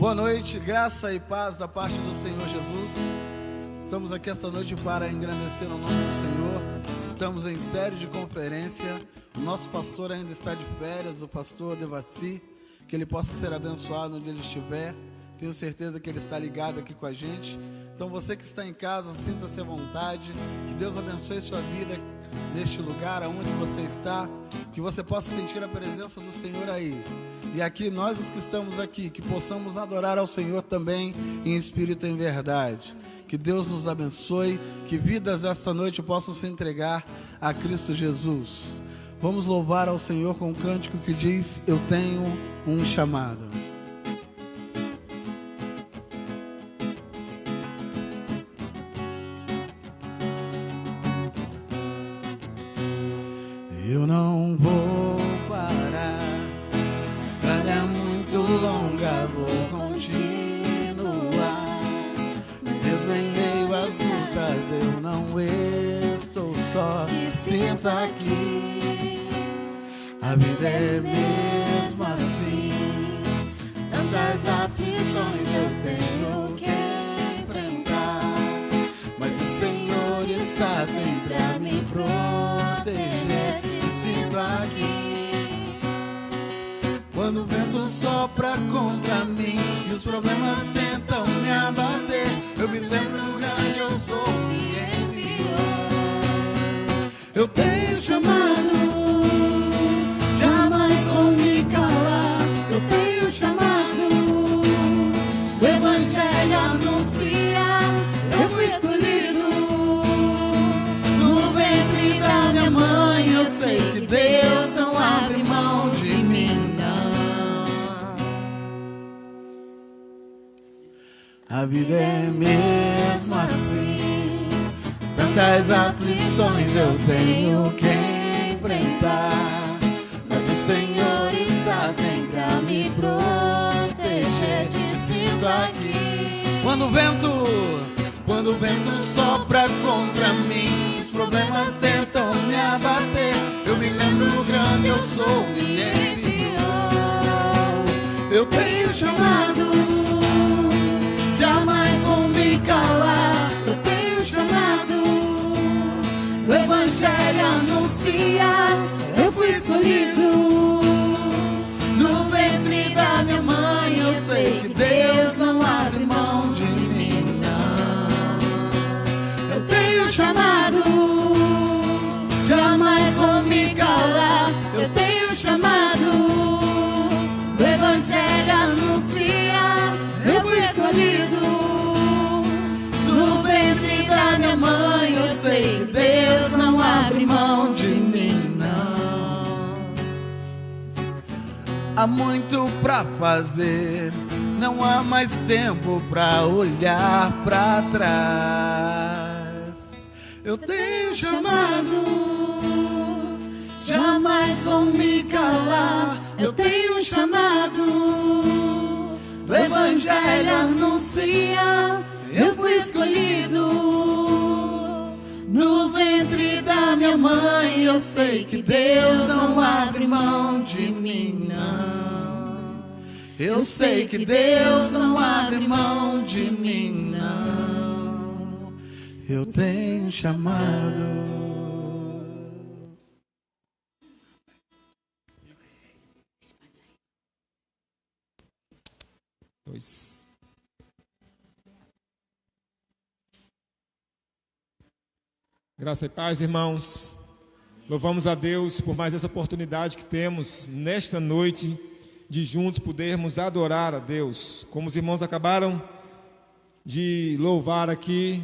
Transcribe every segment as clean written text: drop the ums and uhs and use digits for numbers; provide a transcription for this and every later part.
Boa noite, graça e paz da parte do Senhor Jesus. Estamos aqui esta noite para engrandecer o nome do Senhor. Estamos em série de conferência. O nosso pastor ainda está de férias, o pastor Devassi. Que ele possa ser abençoado onde ele estiver. Tenho certeza que ele está ligado aqui com a gente. Então você que está em casa, sinta-se à vontade. Que Deus abençoe sua vida neste lugar onde você está. Que você possa sentir a presença do Senhor aí. E aqui, nós os que estamos aqui, que possamos adorar ao Senhor também em espírito e em verdade. Que Deus nos abençoe, que vidas esta noite possam se entregar a Cristo Jesus. Vamos louvar ao Senhor com um cântico que diz: eu tenho um chamado. Eu não vou parar, a estrada é muito longa, vou continuar. Mesmo em meio às lutas, eu não estou só, te sinto aqui. A vida é mesmo assim, tantas aflições eu tenho que enfrentar, mas o Senhor está sempre a me proteger. Aqui. Quando o vento sopra contra mim e os problemas tentam me abater, eu me lembro grande, eu sou, me enviou. Eu tenho chamado, jamais vou me calar. Eu tenho chamado, o Evangelho anuncia. Eu fui escolhido no ventre da minha mãe. Eu sei que Deus não abre mão de mim, não. A vida é mesmo assim, tantas aflições eu tenho que enfrentar, mas o Senhor está sempre a me proteger. Te sinto aqui. Quando o vento sopra contra mim, os problemas tentam me abater, eu me lembro grande, eu sou, me enviou. Eu tenho chamado, jamais vou me calar. Eu tenho chamado, o Evangelho anuncia. Eu fui escolhido no ventre da minha mãe. Eu sei que Deus não abre mão de mim, não. Eu tenho chamado, jamais vou me calar. Eu tenho chamado, o Evangelho anuncia. Eu fui escolhido no ventre da minha mãe. Eu sei que Deus não abre mão de mim, não. Há muito pra fazer, não há mais tempo pra olhar pra trás. Eu tenho chamado, jamais vou me calar. Eu tenho chamado, o Evangelho anuncia. Eu fui escolhido no ventre da minha mãe. Eu sei que Deus não abre mão de mim, não. Eu sei que Deus não abre mão de mim, não. Eu tenho chamado. Graça e paz, irmãos. Louvamos a Deus por mais essa oportunidade que temos nesta noite de juntos podermos adorar a Deus. Como os irmãos acabaram de louvar aqui,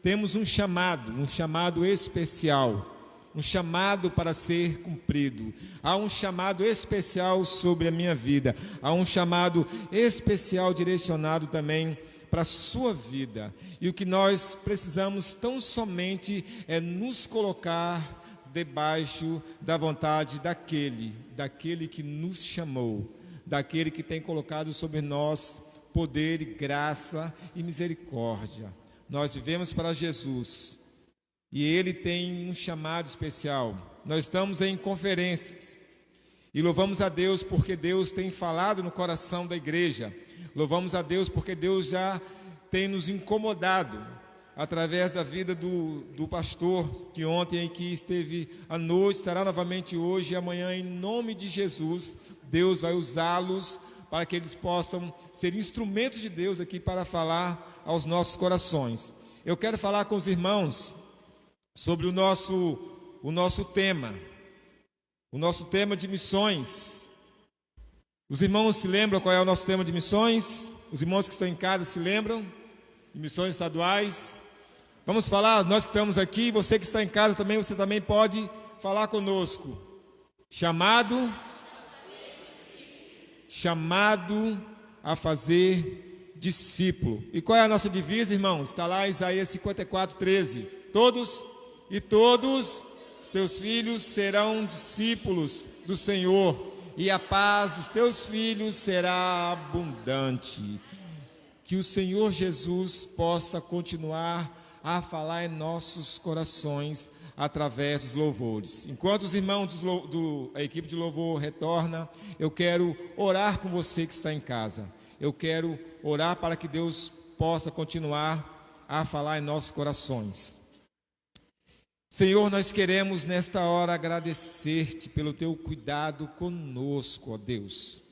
temos um chamado especial, um chamado para ser cumprido. Há um chamado especial sobre a minha vida, há um chamado especial direcionado também para a sua vida. E o que nós precisamos tão somente é nos colocar debaixo da vontade daquele que nos chamou, daquele que tem colocado sobre nós poder, graça e misericórdia. Nós vivemos para Jesus e Ele tem um chamado especial. Nós estamos em conferências e louvamos a Deus porque Deus tem falado no coração da igreja. Louvamos a Deus porque Deus já tem nos incomodado através da vida do pastor, que ontem aqui esteve à noite, estará novamente hoje e amanhã, em nome de Jesus. Deus vai usá-los para que eles possam ser instrumentos de Deus aqui para falar aos nossos corações. Eu quero falar com os irmãos sobre o nosso tema de missões. Os irmãos se lembram qual é o nosso tema de missões? Os irmãos que estão em casa se lembram? De missões estaduais. Vamos falar, nós que estamos aqui, você que está em casa também, você também pode falar conosco. Chamado a fazer discípulo. E qual é a nossa divisa, irmãos? Está lá em Isaías 54:13. Todos os teus filhos serão discípulos do Senhor, e a paz dos teus filhos será abundante. Que o Senhor Jesus possa continuar a falar em nossos corações através dos louvores. Enquanto os irmãos a equipe de louvor retorna, eu quero orar com você que está em casa. Eu quero orar para que Deus possa continuar a falar em nossos corações. Senhor, nós queremos nesta hora agradecer-te pelo teu cuidado conosco, ó Deus.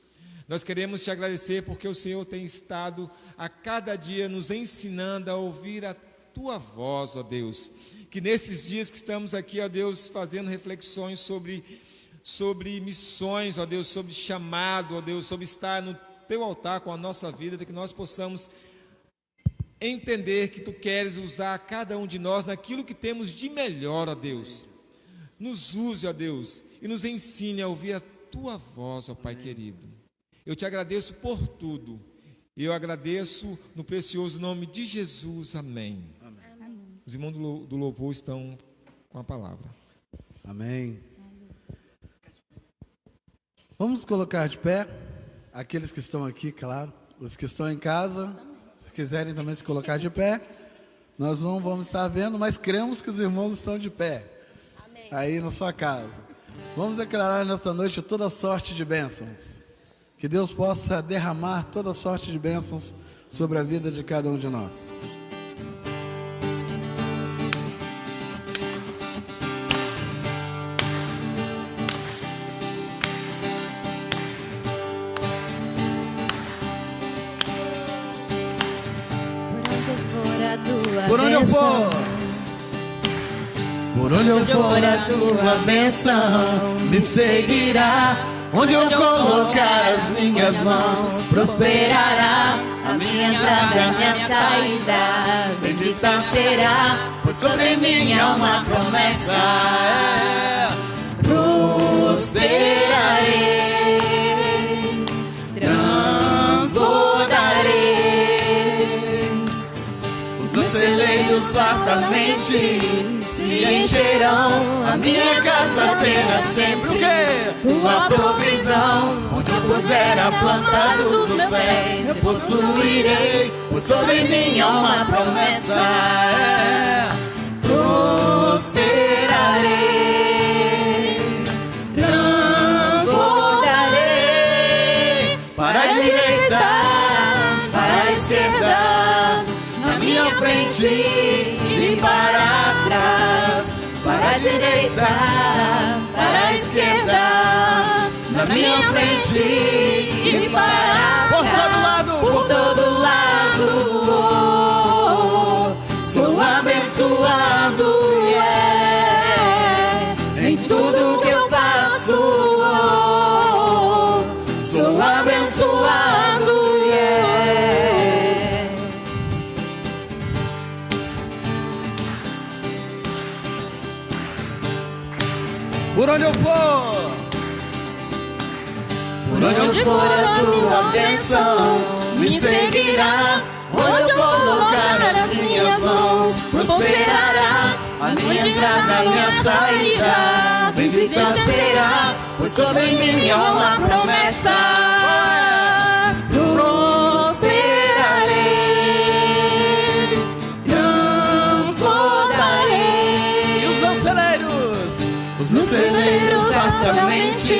Nós queremos te agradecer porque o Senhor tem estado a cada dia nos ensinando a ouvir a tua voz, ó Deus. Que nesses dias que estamos aqui, ó Deus, fazendo reflexões sobre missões, ó Deus, sobre chamado, ó Deus, sobre estar no teu altar com a nossa vida, que nós possamos entender que tu queres usar cada um de nós naquilo que temos de melhor, ó Deus. Nos use, ó Deus, e nos ensine a ouvir a tua voz, ó Pai querido. Eu te agradeço por tudo. E eu agradeço no precioso nome de Jesus. Amém. Amém. Os irmãos do louvor estão com a palavra. Amém. Vamos colocar de pé. Aqueles que estão aqui, claro. Os que estão em casa, se quiserem também se colocar de pé. Nós não vamos estar vendo, mas cremos que os irmãos estão de pé. Amém. Aí na sua casa. Vamos declarar nesta noite toda sorte de bênçãos. Que Deus possa derramar toda sorte de bênçãos sobre a vida de cada um de nós. Por onde eu for, por onde eu for, a tua bênção me seguirá. Onde eu colocar as minhas mãos, prosperará a minha entrada e a minha saída. Bendita será, pois sobre mim é uma promessa. Prosperarei, transbordarei. Os meus celeiros fartamente se encherão, a minha casa terá sempre o quê? Tua provisão. Onde eu puser a planta dos meus pés, eu possuirei, pois sobre mim há uma promessa. Prosperarei, transbordarei, para a direita, para a esquerda, na minha frente e para trás, para a direita, para a esquerda, na minha frente e para trás, por todo lado, sou abençoado, em tudo que eu faço, sou abençoado, Por onde eu for, por onde eu for, a tua bênção me seguirá. Onde eu colocar as minhas mãos, prosperará a minha entrada e a minha saída. Bendita será, pois sobre mim há uma promessa. Prosperarei, transbordarei. E os meus celeiros certamente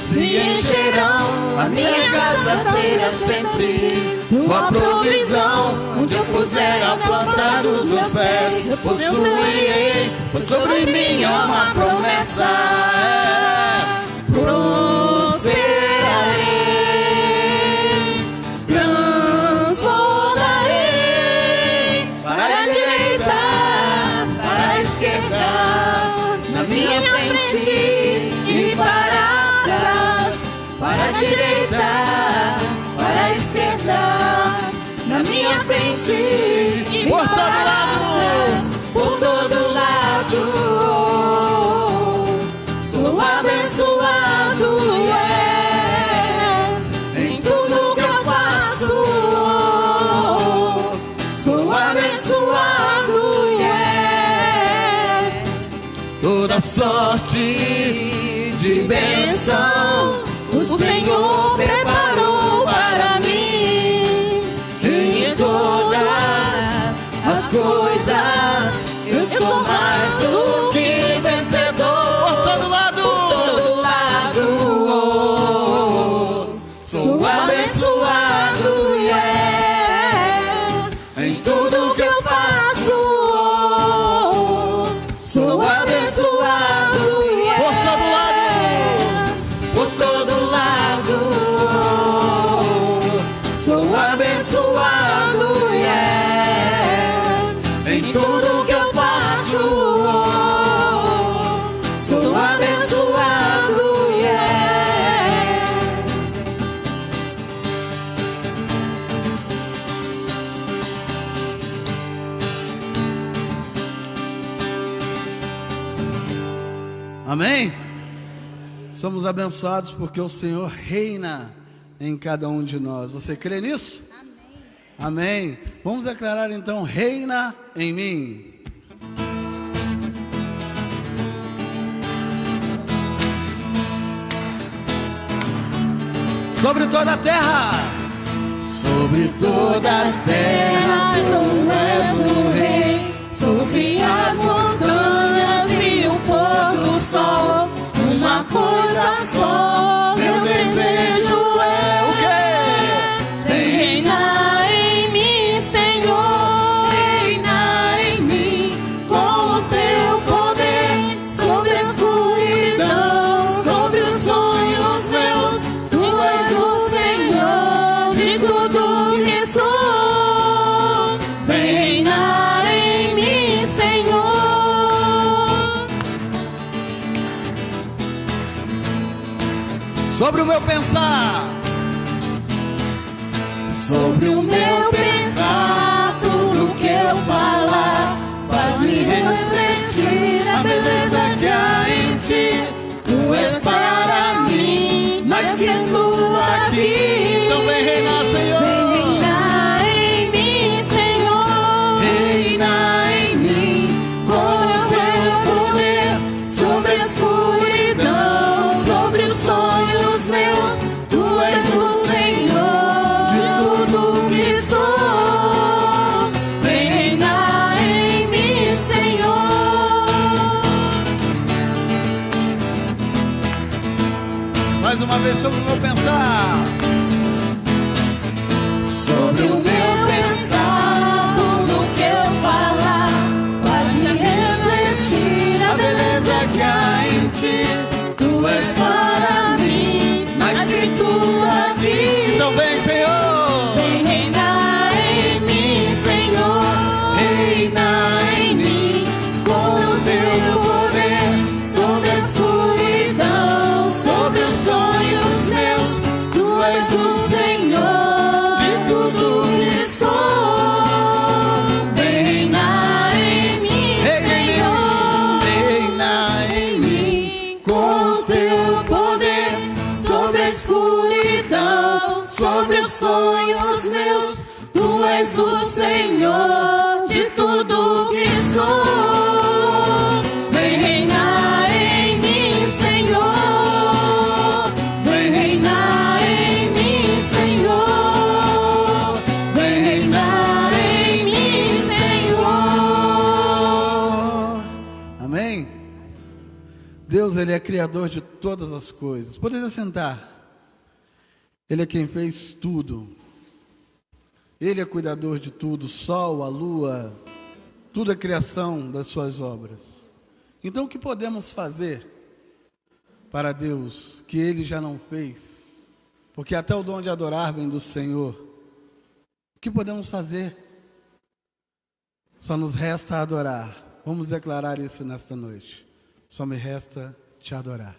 se encherão, a minha casa certeira sempre, tua provisão, onde eu puser a planta dos meus pés, eu possuirei, pois sobre mim é uma promessa. Prosperarei, transbordarei, para a direita, para a esquerda, na minha frente e para trás, para a direita, para a esquerda, na minha frente e por todo lado, por todo lado. Sou abençoado, em tudo que eu faço. Sou abençoado, toda sorte de bênção o Senhor preparou para mim. Em todas as coisas eu sou mais do que vencedor. Por todo lado, sou abençoado, em tudo que eu faço. Sou abençoado, por todo lado, sou abençoado, em tudo que eu faço. Sou abençoado, Amém? Somos abençoados porque o Senhor reina em cada um de nós. Você crê nisso? Amém. Amém. Vamos declarar então: reina em mim. Sobre toda a terra. Sobre toda a terra tu és o rei. Sobre as montanhas e o pôr do sol. Uma coisa só, meu desejo é o quê? Vem reinar em mim, Senhor. Reinar em mim com o teu poder. Sobre a escuridão, sobre os sonhos meus. Tu és o Senhor de tudo que sou. Vem reinar em mim, Senhor. Sobre o meu pensar, sobre o meu pensar, tudo que eu falar faz-me refletir a beleza que há em ti. Tu és para mim mais que tudo aqui. Então vem reinar, Senhor. Vem reinar em mim, Senhor. Reinar em mim com o teu poder. Sobre a escuridão, sobre os sonhos meus. Tu és o Senhor de tudo que sou. Vem reinar em mim, Senhor. Mais uma vez sobre o meu pensar. Sobre o meu pensar, tudo que eu falar faz-me refletir a beleza que há em ti. Tu és para mim mais que tudo aqui. Então vem, Senhor. Vem reinar em mim, Senhor. Reinar em mim com o teu poder. Sobre a escuridão, sobre os sonhos meus. Tu és o Senhor de tudo que sou. Vem reinar em mim, Senhor. Reinar em mim com o teu poder. Sobre a escuridão, sobre os sonhos meus. Tu és o Senhor de tudo que sou. Vem reinar em mim, Senhor. Vem reinar em mim, Senhor. Vem reinar em mim, Senhor. Amém? Deus, Ele é criador de todas as coisas. Pode sentar. Ele é quem fez tudo. Ele é cuidador de tudo, o sol, a lua, tudo é criação das suas obras. Então o que podemos fazer para Deus que Ele já não fez? Porque até o dom de adorar vem do Senhor. O que podemos fazer? Só nos resta adorar. Vamos declarar isso nesta noite. Só me resta te adorar.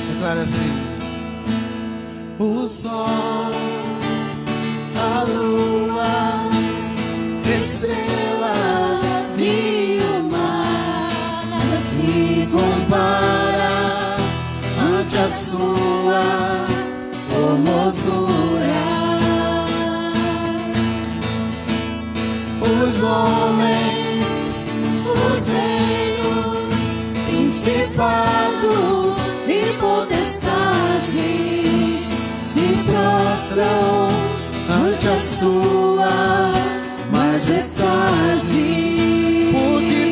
Declara assim: o sol, a lua, estrelas e o mar, nada se compara ante a sua formosura. Os homens, os reinos, principados e potestades se prostram ante a sua majestade. Porque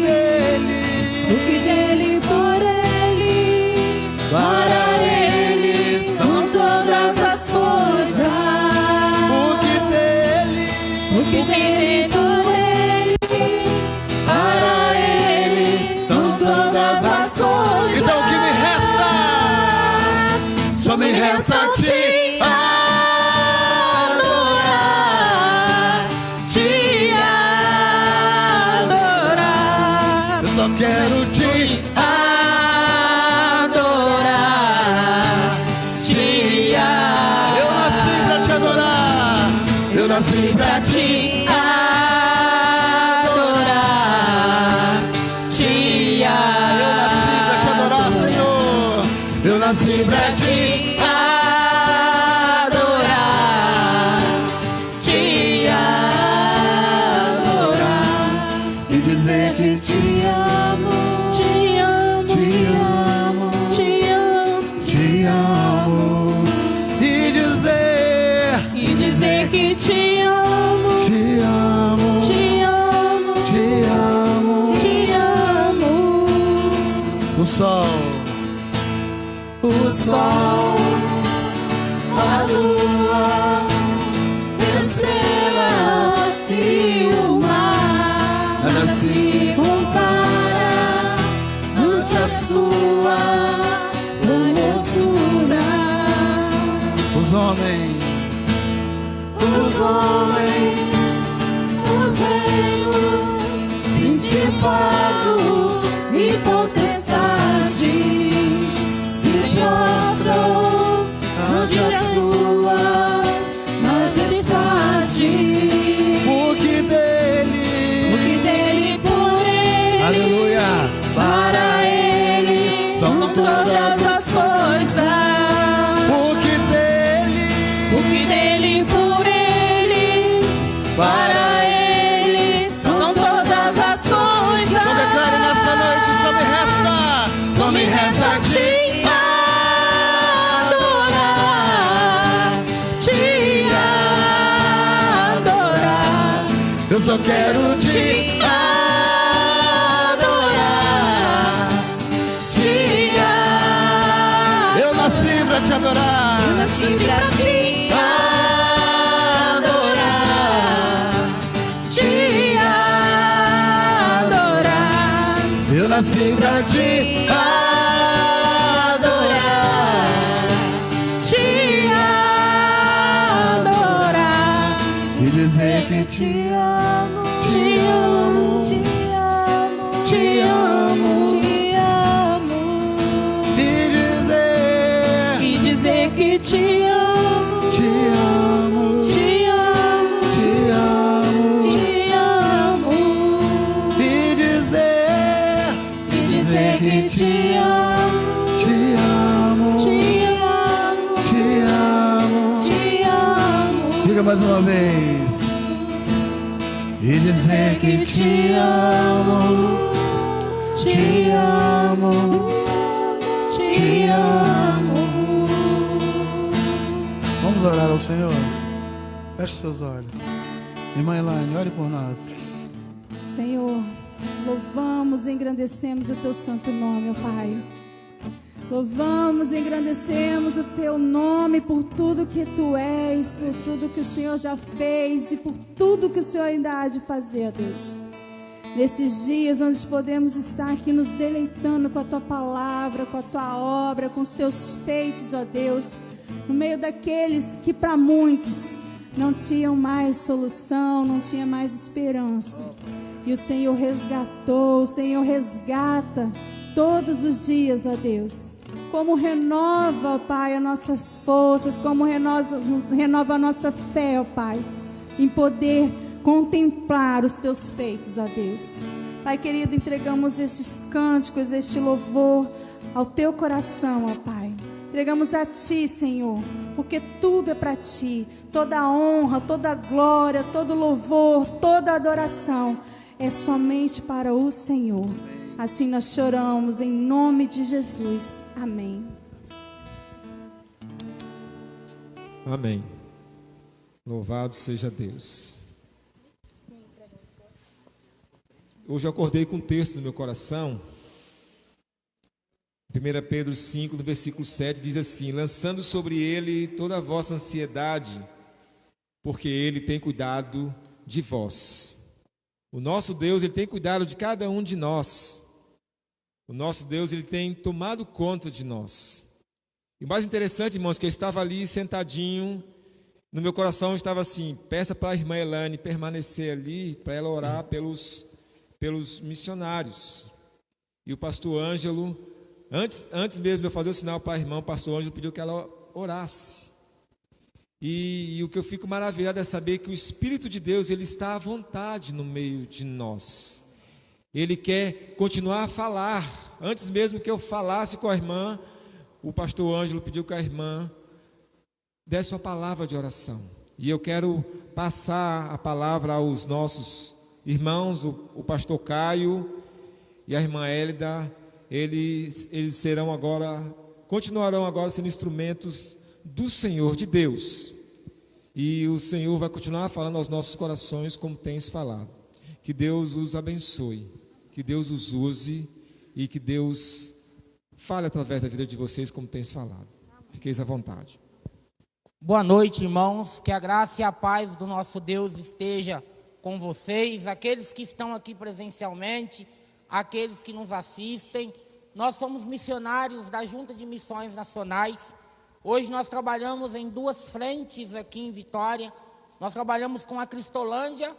dele, por ele, para ele são todas as coisas. Porque dele, por ele, para ele são todas as coisas. Então o que me resta? Só me resta te adorar, te adorar. Eu só quero te adorar, te adorar. Eu nasci pra te adorar, eu nasci pra te adorar, te adorar. Eu nasci pra te adorar, te adorar e dizer que te amo, te amo, te amo, te amo, te amo e dizer que te amo, te amo, te amo, te amo, te amo. O sol, a lua, estrelas e o mar, nada se compara ante a sua formosura. Os homens, os reinos, principados e potestades se prostram ante a sua majestade. Porque dele, por ele, aleluia, para ele são todas as coisas. Porque dele, por ele, para ele são todas as coisas. Então declaro nesta noite: só me resta te adorar. Eu só quero te adorar, te adorar. Eu nasci pra te adorar, eu nasci pra te adorar, te adorar. Eu nasci pra te adorar, te adorar e dizer que te amo, te amo, te amo, te amo, te amo e dizer que te amo, te amo, te amo, te amo, te amo e dizer que te amo, te amo, te amo, te amo, te amo. Diga mais uma vez. E dizer que te amo, te amo, te amo. Vamos orar ao Senhor. Feche seus olhos. Irmã Elaine, ore por nós. Senhor, louvamos e engrandecemos o teu santo nome, ó Pai. Louvamos e engrandecemos o teu nome por tudo que tu és, por tudo que o Senhor já fez e por tudo que o Senhor ainda há de fazer, ó Deus. Nesses dias onde podemos estar aqui nos deleitando com a tua palavra, com a tua obra, com os teus feitos, ó Deus, no meio daqueles que para muitos não tinham mais solução, não tinha mais esperança. E o Senhor resgatou, o Senhor resgata todos os dias, ó Deus. Como renova, ó Pai, as nossas forças, como renova a nossa fé, ó Pai, em poder contemplar os teus feitos, ó Deus. Pai querido, entregamos estes cânticos, este louvor ao teu coração, ó Pai. Entregamos a ti, Senhor, porque tudo é para ti. Toda a honra, toda a glória, todo louvor, toda a adoração é somente para o Senhor. Assim nós choramos em nome de Jesus. Amém. Amém. Louvado seja Deus. Hoje eu acordei com um texto no meu coração. 1 Pedro 5, no versículo 7, diz assim: lançando sobre ele toda a vossa ansiedade, porque ele tem cuidado de vós. O nosso Deus, ele tem cuidado de cada um de nós. O nosso Deus, ele tem tomado conta de nós. E o mais interessante, irmãos, que eu estava ali sentadinho, no meu coração estava assim: peça para a irmã Elaine permanecer ali, para ela orar pelos missionários. E o pastor Ângelo, antes mesmo de eu fazer o sinal para a irmã, o pastor Ângelo pediu que ela orasse. E o que eu fico maravilhado é saber que o Espírito de Deus, ele está à vontade no meio de nós. Ele quer continuar a falar. Antes mesmo que eu falasse com a irmã, o pastor Ângelo pediu que a irmã desse uma palavra de oração. E eu quero passar a palavra aos nossos irmãos, o pastor Caio e a irmã Hélida. Eles continuarão agora sendo instrumentos do Senhor, de Deus. E o Senhor vai continuar falando aos nossos corações como tens falado. Que Deus os abençoe, que Deus os use e que Deus fale através da vida de vocês como tens falado. Fiqueis à vontade. Boa noite, irmãos. Que a graça e a paz do nosso Deus esteja com vocês, aqueles que estão aqui presencialmente, aqueles que nos assistem. Nós somos missionários da Junta de Missões Nacionais. Hoje nós trabalhamos em duas frentes aqui em Vitória. Nós trabalhamos com a Cristolândia,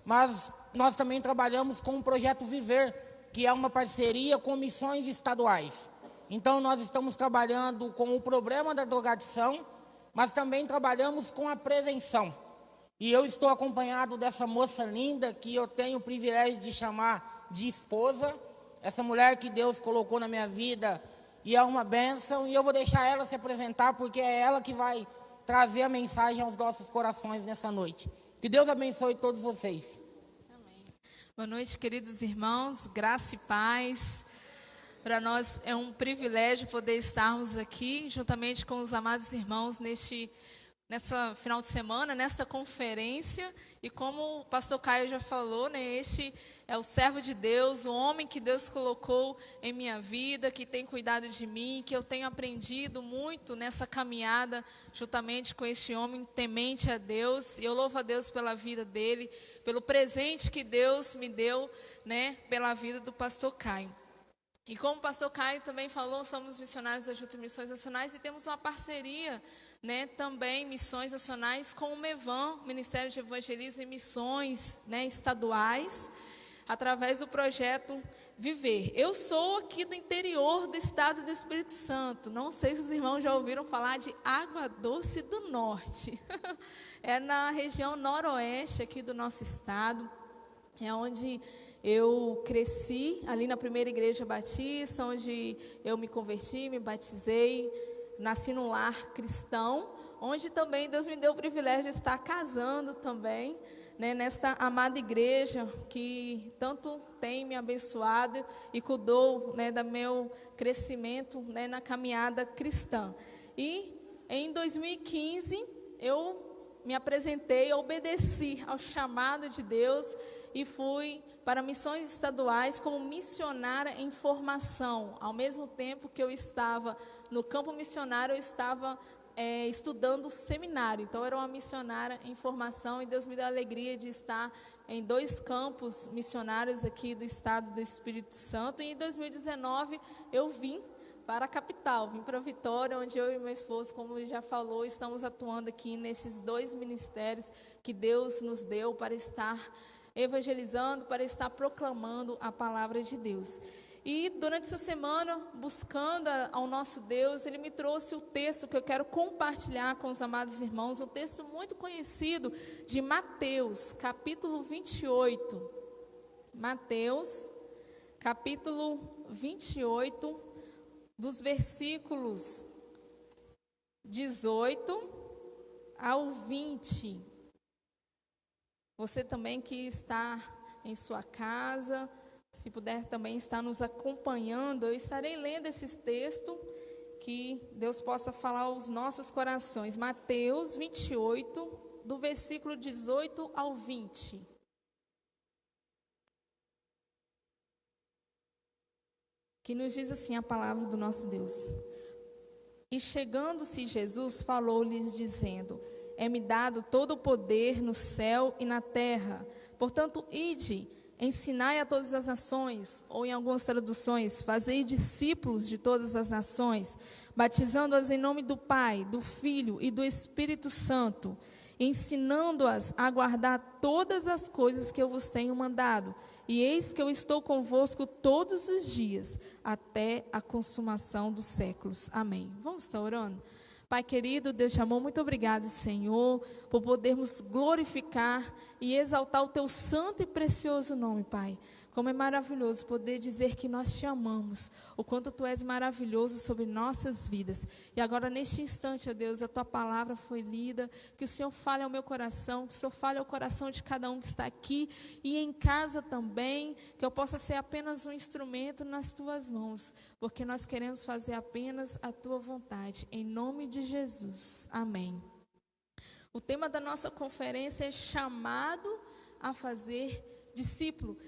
mas nós também trabalhamos com o Projeto Viver, que é uma parceria com missões estaduais. Então nós estamos trabalhando com o problema da drogadição, mas também trabalhamos com a prevenção. E eu estou acompanhado dessa moça linda que eu tenho o privilégio de chamar de esposa, essa mulher que Deus colocou na minha vida e é uma bênção, e eu vou deixar ela se apresentar porque é ela que vai trazer a mensagem aos nossos corações nessa noite. Que Deus abençoe todos vocês. Amém. Boa noite, queridos irmãos, graça e paz. Para nós é um privilégio poder estarmos aqui juntamente com os amados irmãos nessa final de semana, nesta conferência. E como o pastor Caio já falou, né, este é o servo de Deus, o homem que Deus colocou em minha vida, que tem cuidado de mim, que eu tenho aprendido muito nessa caminhada juntamente com este homem temente a Deus. E eu louvo a Deus pela vida dele, pelo presente que Deus me deu, né, pela vida do pastor Caio. E como o pastor Caio também falou, somos missionários da Junta de Missões Nacionais e temos uma parceria, né, também Missões Nacionais com o MEVAN, Ministério de Evangelismo e Missões, né, estaduais, através do projeto Viver. Eu sou aqui do interior do estado do Espírito Santo. Não sei se os irmãos já ouviram falar de Água Doce do Norte. É na região noroeste aqui do nosso estado. É onde eu cresci, ali na primeira igreja batista, onde eu me converti, me batizei, nasci num lar cristão, onde também Deus me deu o privilégio de estar casando também, né, nesta amada igreja que tanto tem me abençoado e cuidou, né, do meu crescimento, né, na caminhada cristã. E em 2015, eu me apresentei, obedeci ao chamado de Deus e fui para missões estaduais como missionária em formação. Ao mesmo tempo que eu estava no campo missionário, eu estava estudando seminário. Então, eu era uma missionária em formação e Deus me deu a alegria de estar em 2 campos missionários aqui do estado do Espírito Santo. E em 2019, eu vim para a capital, vim para Vitória, onde eu e meu esposo, como ele já falou, estamos atuando aqui nesses 2 ministérios que Deus nos deu para estar evangelizando, para estar proclamando a palavra de Deus. E durante essa semana, buscando ao nosso Deus, Ele me trouxe o texto que eu quero compartilhar com os amados irmãos, um texto muito conhecido de Mateus, capítulo 28. Mateus, capítulo 28, dos versículos 18 ao 20. Você também que está em sua casa, se puder também estar nos acompanhando, eu estarei lendo esses textos, que Deus possa falar aos nossos corações. Mateus 28, do versículo 18 ao 20. Que nos diz assim a palavra do nosso Deus. E chegando-se Jesus, falou-lhes dizendo: é-me dado todo o poder no céu e na terra. Portanto, ide, ensinai a todas as nações, ou em algumas traduções, fazei discípulos de todas as nações, batizando-as em nome do Pai, do Filho e do Espírito Santo, ensinando-as a guardar todas as coisas que eu vos tenho mandado. E eis que eu estou convosco todos os dias, até a consumação dos séculos. Amém. Vamos estar orando? Pai querido, Deus te amou, muito obrigado, Senhor, por podermos glorificar e exaltar o teu santo e precioso nome, Pai. Como é maravilhoso poder dizer que nós te amamos, o quanto tu és maravilhoso sobre nossas vidas. E agora, neste instante, ó Deus, a tua palavra foi lida, que o Senhor fale ao meu coração, que o Senhor fale ao coração de cada um que está aqui e em casa também, que eu possa ser apenas um instrumento nas tuas mãos, porque nós queremos fazer apenas a tua vontade, em nome de Jesus. Amém. O tema da nossa conferência é chamado a fazer discípulo.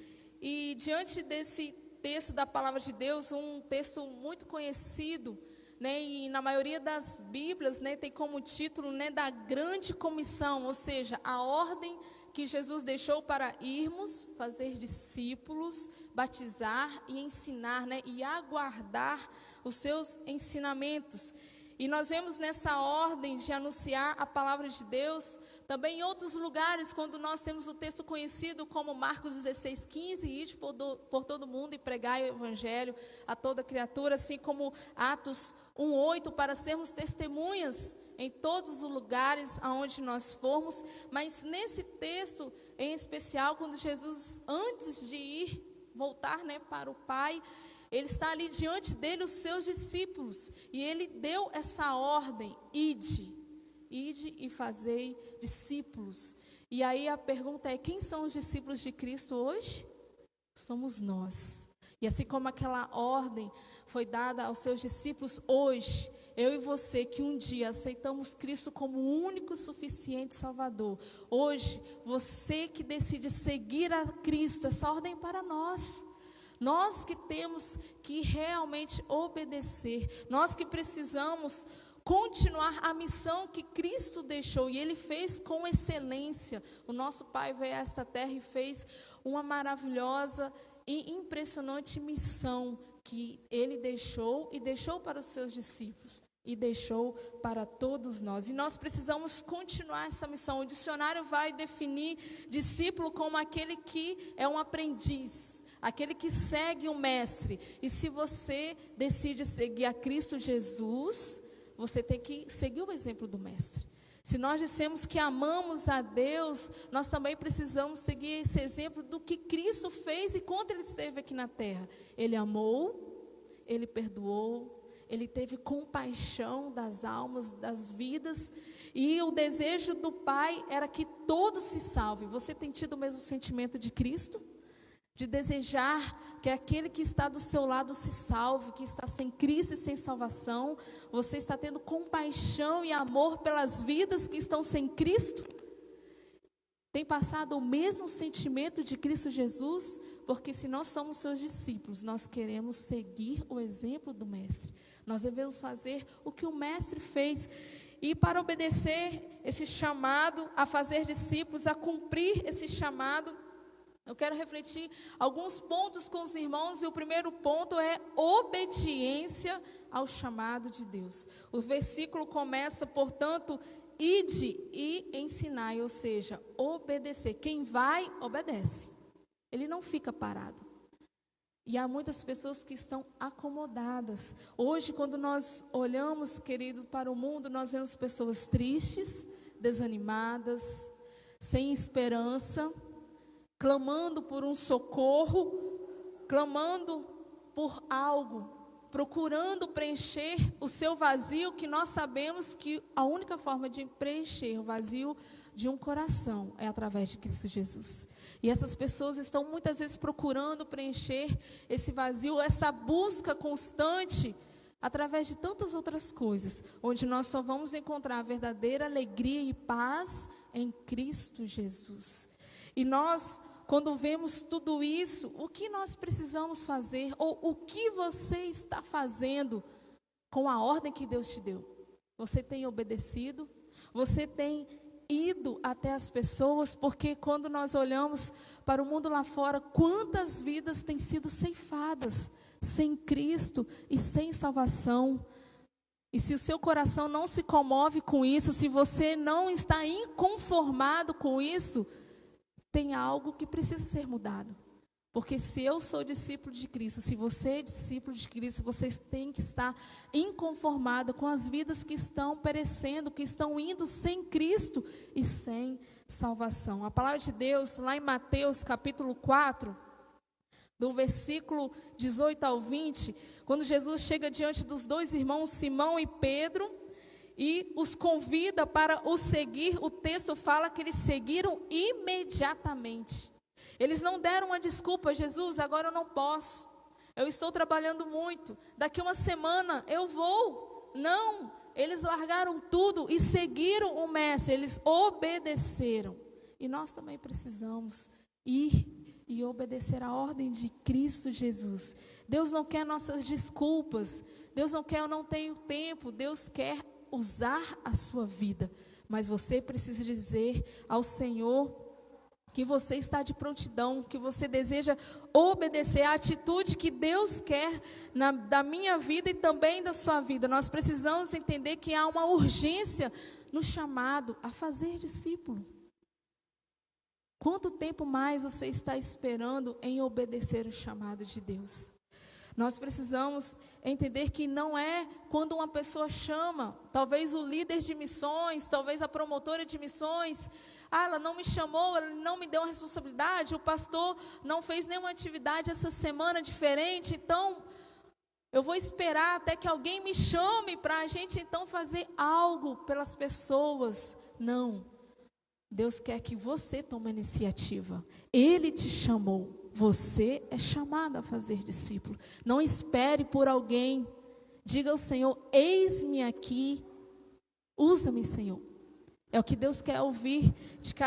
E diante desse texto da palavra de Deus, um texto muito conhecido, né, e na maioria das Bíblias, né, tem como título, né, da grande comissão, ou seja, a ordem que Jesus deixou para irmos, fazer discípulos, batizar e ensinar, né, e aguardar os seus ensinamentos. E nós vemos nessa ordem de anunciar a palavra de Deus, também em outros lugares, quando nós temos o texto conhecido como Marcos 16:15, ide por todo mundo e pregai o evangelho a toda criatura, assim como Atos 1:8, para sermos testemunhas em todos os lugares aonde nós formos. Mas nesse texto em especial, quando Jesus, antes de voltar, né, para o Pai, ele está ali diante dele, os seus discípulos, e ele deu essa ordem: ide e fazei discípulos. E aí a pergunta é: quem são os discípulos de Cristo hoje? Somos nós. E assim como aquela ordem foi dada aos seus discípulos, hoje, eu e você que um dia aceitamos Cristo como o único suficiente Salvador, hoje, você que decide seguir a Cristo, essa ordem é para nós. Nós que temos que realmente obedecer, nós que precisamos continuar a missão que Cristo deixou, e Ele fez com excelência. O nosso Pai veio a esta terra e fez uma maravilhosa e impressionante missão que Ele deixou, e deixou para os seus discípulos, e deixou para todos nós. E nós precisamos continuar essa missão. O dicionário vai definir discípulo como aquele que é um aprendiz, aquele que segue o mestre. E se você decide seguir a Cristo Jesus, você tem que seguir o exemplo do mestre. Se nós dissemos que amamos a Deus, nós também precisamos seguir esse exemplo do que Cristo fez enquanto Ele esteve aqui na terra. Ele amou, Ele perdoou, Ele teve compaixão das almas, das vidas, e o desejo do Pai era que todos se salvem. Você tem tido o mesmo sentimento de Cristo? de desejar que aquele que está do seu lado se salve, que está sem Cristo e sem salvação. Você está tendo compaixão e amor pelas vidas que estão sem Cristo? Tem passado o mesmo sentimento de Cristo Jesus? Porque se nós somos seus discípulos, nós queremos seguir o exemplo do Mestre. Nós devemos fazer o que o Mestre fez. E para obedecer esse chamado a fazer discípulos, a cumprir esse chamado, eu quero refletir alguns pontos com os irmãos, e o primeiro ponto é obediência ao chamado de Deus. O versículo começa, portanto, ide e ensinai, ou seja, obedecer. Quem vai, obedece. Ele não fica parado. E há muitas pessoas que estão acomodadas. Hoje, quando nós olhamos, querido, para o mundo, nós vemos pessoas tristes, desanimadas, sem esperança, clamando por um socorro, clamando por algo, procurando preencher o seu vazio, que nós sabemos que a única forma de preencher o vazio de um coração é através de Cristo Jesus. E essas pessoas estão muitas vezes procurando preencher esse vazio, essa busca constante, através de tantas outras coisas, onde nós só vamos encontrar a verdadeira alegria e paz em Cristo Jesus. E nós, quando vemos tudo isso, o que nós precisamos fazer, ou o que você está fazendo com a ordem que Deus te deu? Você tem obedecido? Você tem ido até as pessoas? Porque quando nós olhamos para o mundo lá fora, quantas vidas têm sido ceifadas sem Cristo e sem salvação? E se o seu coração não se comove com isso, se você não está inconformado com isso, tem algo que precisa ser mudado. Porque se eu sou discípulo de Cristo, se você é discípulo de Cristo, vocês têm que estar inconformados com as vidas que estão perecendo, que estão indo sem Cristo e sem salvação. A palavra de Deus, lá em Mateus capítulo 4, do versículo 18 ao 20, quando Jesus chega diante dos dois irmãos, Simão e Pedro, e os convida para o seguir, o texto fala que eles seguiram imediatamente. Eles não deram uma desculpa: Jesus, agora eu não posso, eu estou trabalhando muito, daqui uma semana eu vou. Não, eles largaram tudo e seguiram o Mestre, eles obedeceram. E nós também precisamos ir e obedecer a ordem de Cristo Jesus. Deus não quer nossas desculpas, Deus não quer eu não tenho tempo, Deus quer usar a sua vida, mas você precisa dizer ao Senhor que você está de prontidão, que você deseja obedecer a atitude que Deus quer da minha vida e também da sua vida. Nós precisamos entender que há uma urgência no chamado a fazer discípulo. Quanto tempo mais você está esperando em obedecer o chamado de Deus? Nós precisamos entender que não é quando uma pessoa chama, talvez o líder de missões, talvez a promotora de missões, ela não me chamou, ela não me deu uma responsabilidade, o pastor não fez nenhuma atividade essa semana diferente, então eu vou esperar até que alguém me chame para a gente então fazer algo pelas pessoas. Não, Deus quer que você tome a iniciativa, Ele te chamou. Você é chamado a fazer discípulo. Não espere por alguém. Diga ao Senhor: eis-me aqui, usa-me, Senhor. É o que Deus quer ouvir,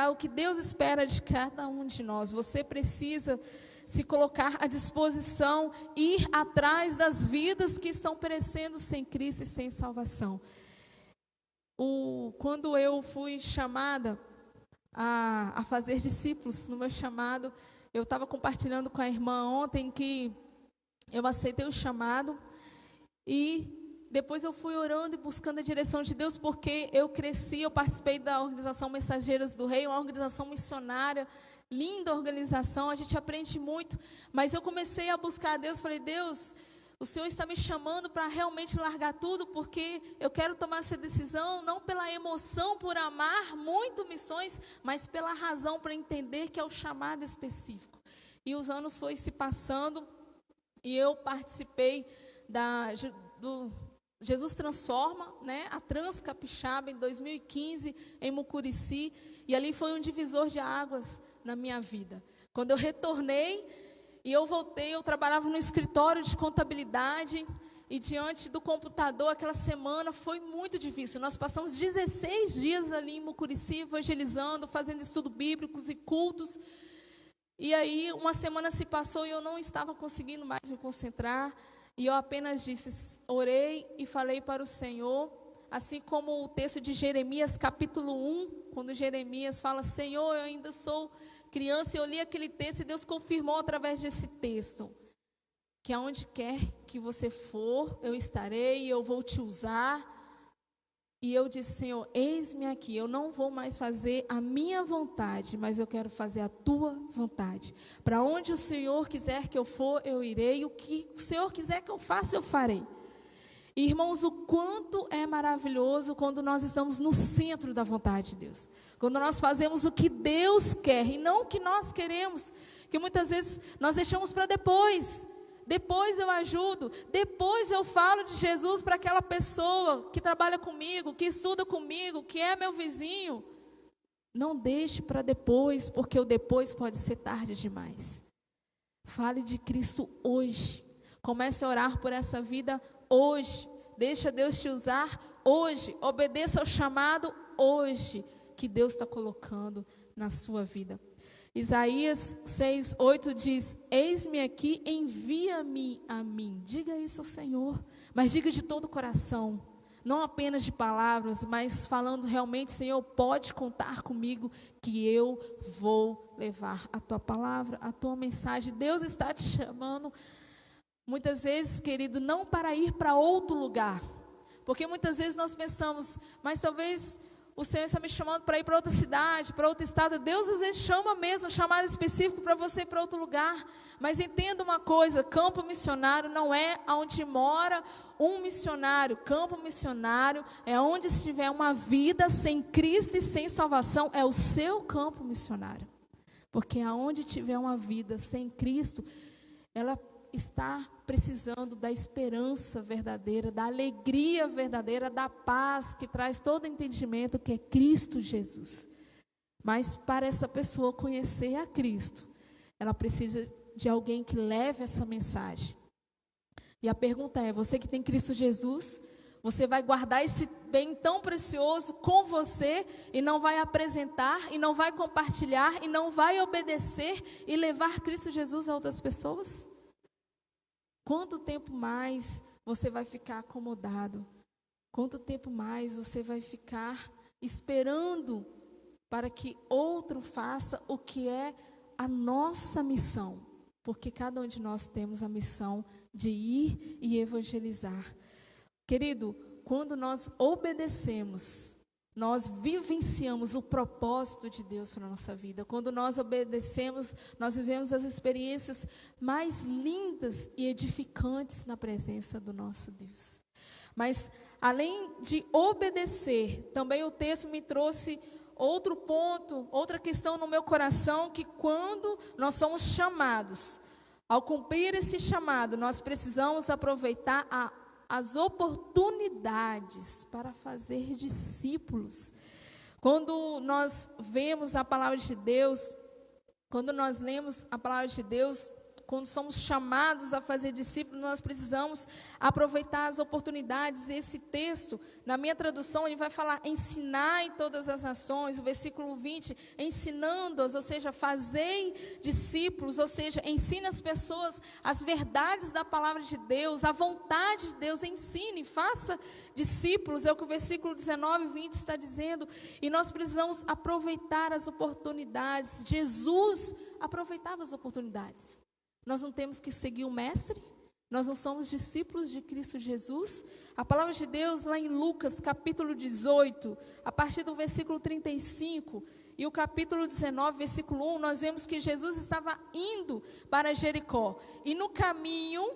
o que Deus espera de cada um de nós. Você precisa se colocar à disposição, ir atrás das vidas que estão perecendo sem Cristo e sem salvação. Quando eu fui chamada a fazer discípulos, no meu chamado, eu estava compartilhando com a irmã ontem que eu aceitei o chamado e depois eu fui orando e buscando a direção de Deus, porque eu cresci, eu participei da organização Mensageiras do Rei, uma organização missionária, linda organização, a gente aprende muito, mas eu comecei a buscar a Deus, falei: Deus, o Senhor está me chamando para realmente largar tudo, porque eu quero tomar essa decisão, não pela emoção, por amar muito missões, mas pela razão, para entender que é o chamado específico. E os anos foram se passando, e eu participei do Jesus Transforma, né, a Trans Capixaba, em 2015, em Mucurici, e ali foi um divisor de águas na minha vida. Quando eu retornei, E eu voltei, eu trabalhava no escritório de contabilidade, e diante do computador, aquela semana foi muito difícil. Nós passamos 16 dias ali em Mucurici, evangelizando, fazendo estudos bíblicos e cultos. E aí, uma semana se passou e eu não estava conseguindo mais me concentrar. E eu apenas disse, orei e falei para o Senhor, assim como o texto de Jeremias, capítulo 1, quando Jeremias fala, Senhor, eu ainda sou criança, eu li aquele texto e Deus confirmou através desse texto, que aonde quer que você for, eu estarei, eu vou te usar. E eu disse, Senhor, eis-me aqui, eu não vou mais fazer a minha vontade, mas eu quero fazer a tua vontade. Para onde o Senhor quiser que eu for, eu irei, o que o Senhor quiser que eu faça, eu farei. E, irmãos, o quanto é maravilhoso quando nós estamos no centro da vontade de Deus. Quando nós fazemos o que Deus quer e não o que nós queremos, que muitas vezes nós deixamos para depois. Depois eu ajudo, depois eu falo de Jesus para aquela pessoa que trabalha comigo, que estuda comigo, que é meu vizinho. Não deixe para depois, porque o depois pode ser tarde demais. Fale de Cristo hoje. Comece a orar por essa vida hoje. Deixa Deus te usar hoje. Obedeça ao chamado hoje que Deus está colocando na sua vida. Isaías 6:8 diz, eis-me aqui, envia-me a mim. Diga isso ao Senhor, mas diga de todo o coração, não apenas de palavras, mas falando realmente, Senhor, pode contar comigo, que eu vou levar a tua palavra, a tua mensagem. Deus está te chamando, muitas vezes, querido, não para ir para outro lugar, porque muitas vezes nós pensamos, mas talvez o Senhor está me chamando para ir para outra cidade, para outro estado. Deus às vezes chama mesmo, um chamado específico para você ir para outro lugar. Mas entenda uma coisa, campo missionário não é onde mora um missionário. Campo missionário é onde estiver uma vida sem Cristo e sem salvação, é o seu campo missionário. Porque aonde tiver uma vida sem Cristo, ela está precisando da esperança verdadeira, da alegria verdadeira, da paz que traz todo o entendimento, que é Cristo Jesus. Mas para essa pessoa conhecer a Cristo, ela precisa de alguém que leve essa mensagem. E a pergunta é, você que tem Cristo Jesus, você vai guardar esse bem tão precioso com você e não vai apresentar, e não vai compartilhar, e não vai obedecer e levar Cristo Jesus a outras pessoas? Quanto tempo mais você vai ficar acomodado? Quanto tempo mais você vai ficar esperando para que outro faça o que é a nossa missão? Porque cada um de nós temos a missão de ir e evangelizar. Querido, quando nós obedecemos, nós vivenciamos o propósito de Deus para a nossa vida. Quando nós obedecemos, nós vivemos as experiências mais lindas e edificantes na presença do nosso Deus. Mas, além de obedecer, também o texto me trouxe outro ponto, outra questão no meu coração, que quando nós somos chamados, ao cumprir esse chamado, nós precisamos aproveitar as oportunidades para fazer discípulos. Quando nós vemos a palavra de Deus, quando nós lemos a palavra de Deus, quando somos chamados a fazer discípulos, nós precisamos aproveitar as oportunidades. Esse texto, na minha tradução, ele vai falar ensinar em todas as nações, o versículo 20, ensinando-as, ou seja, fazei discípulos, ou seja, ensine as pessoas as verdades da palavra de Deus, a vontade de Deus, ensine, faça discípulos, é o que o versículo 19 e 20 está dizendo, e nós precisamos aproveitar as oportunidades. Jesus aproveitava as oportunidades. Nós não temos que seguir o mestre, nós não somos discípulos de Cristo Jesus. A palavra de Deus lá em Lucas capítulo 18, a partir do versículo 35 e o capítulo 19, versículo 1, nós vemos que Jesus estava indo para Jericó. E no caminho,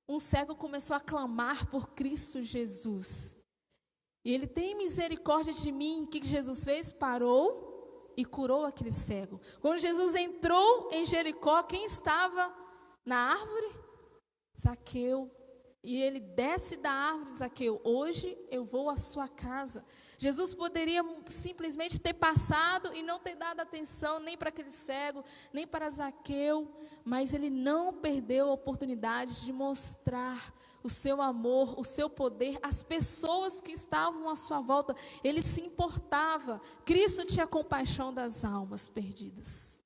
um cego começou a clamar por Cristo Jesus. E ele tem misericórdia de mim. O que Jesus fez? Parou e curou aquele cego. Quando Jesus entrou em Jericó, quem estava na árvore? Zaqueu. E ele desce da árvore, Zaqueu, hoje eu vou à sua casa. Jesus poderia simplesmente ter passado e não ter dado atenção nem para aquele cego, nem para Zaqueu, mas ele não perdeu a oportunidade de mostrar o seu amor, o seu poder, às pessoas que estavam à sua volta. Ele se importava. Cristo tinha compaixão das almas perdidas.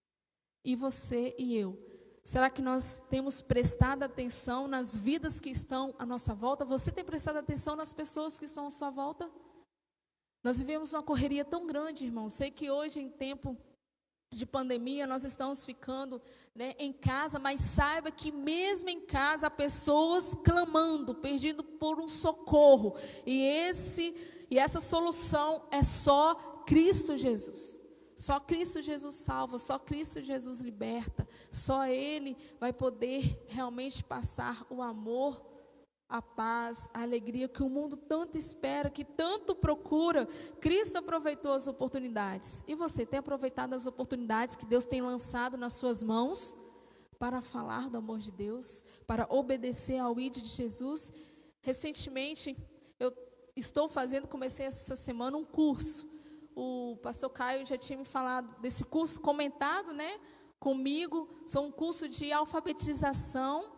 E você e eu? Será que nós temos prestado atenção nas vidas que estão à nossa volta? Você tem prestado atenção nas pessoas que estão à sua volta? Nós vivemos uma correria tão grande, irmão. Sei que hoje, em tempo de pandemia, nós estamos ficando, né, em casa, mas saiba que mesmo em casa há pessoas clamando, pedindo por um socorro. E essa solução é só Cristo Jesus. Só Cristo Jesus salva, só Cristo Jesus liberta, só Ele vai poder realmente passar o amor, a paz, a alegria que o mundo tanto espera, que tanto procura. Cristo aproveitou as oportunidades. E você tem aproveitado as oportunidades que Deus tem lançado nas suas mãos para falar do amor de Deus, para obedecer ao ID de Jesus? Recentemente, comecei essa semana um curso. O pastor Caio já tinha me falado desse curso, comentado, né, comigo. São um curso de alfabetização,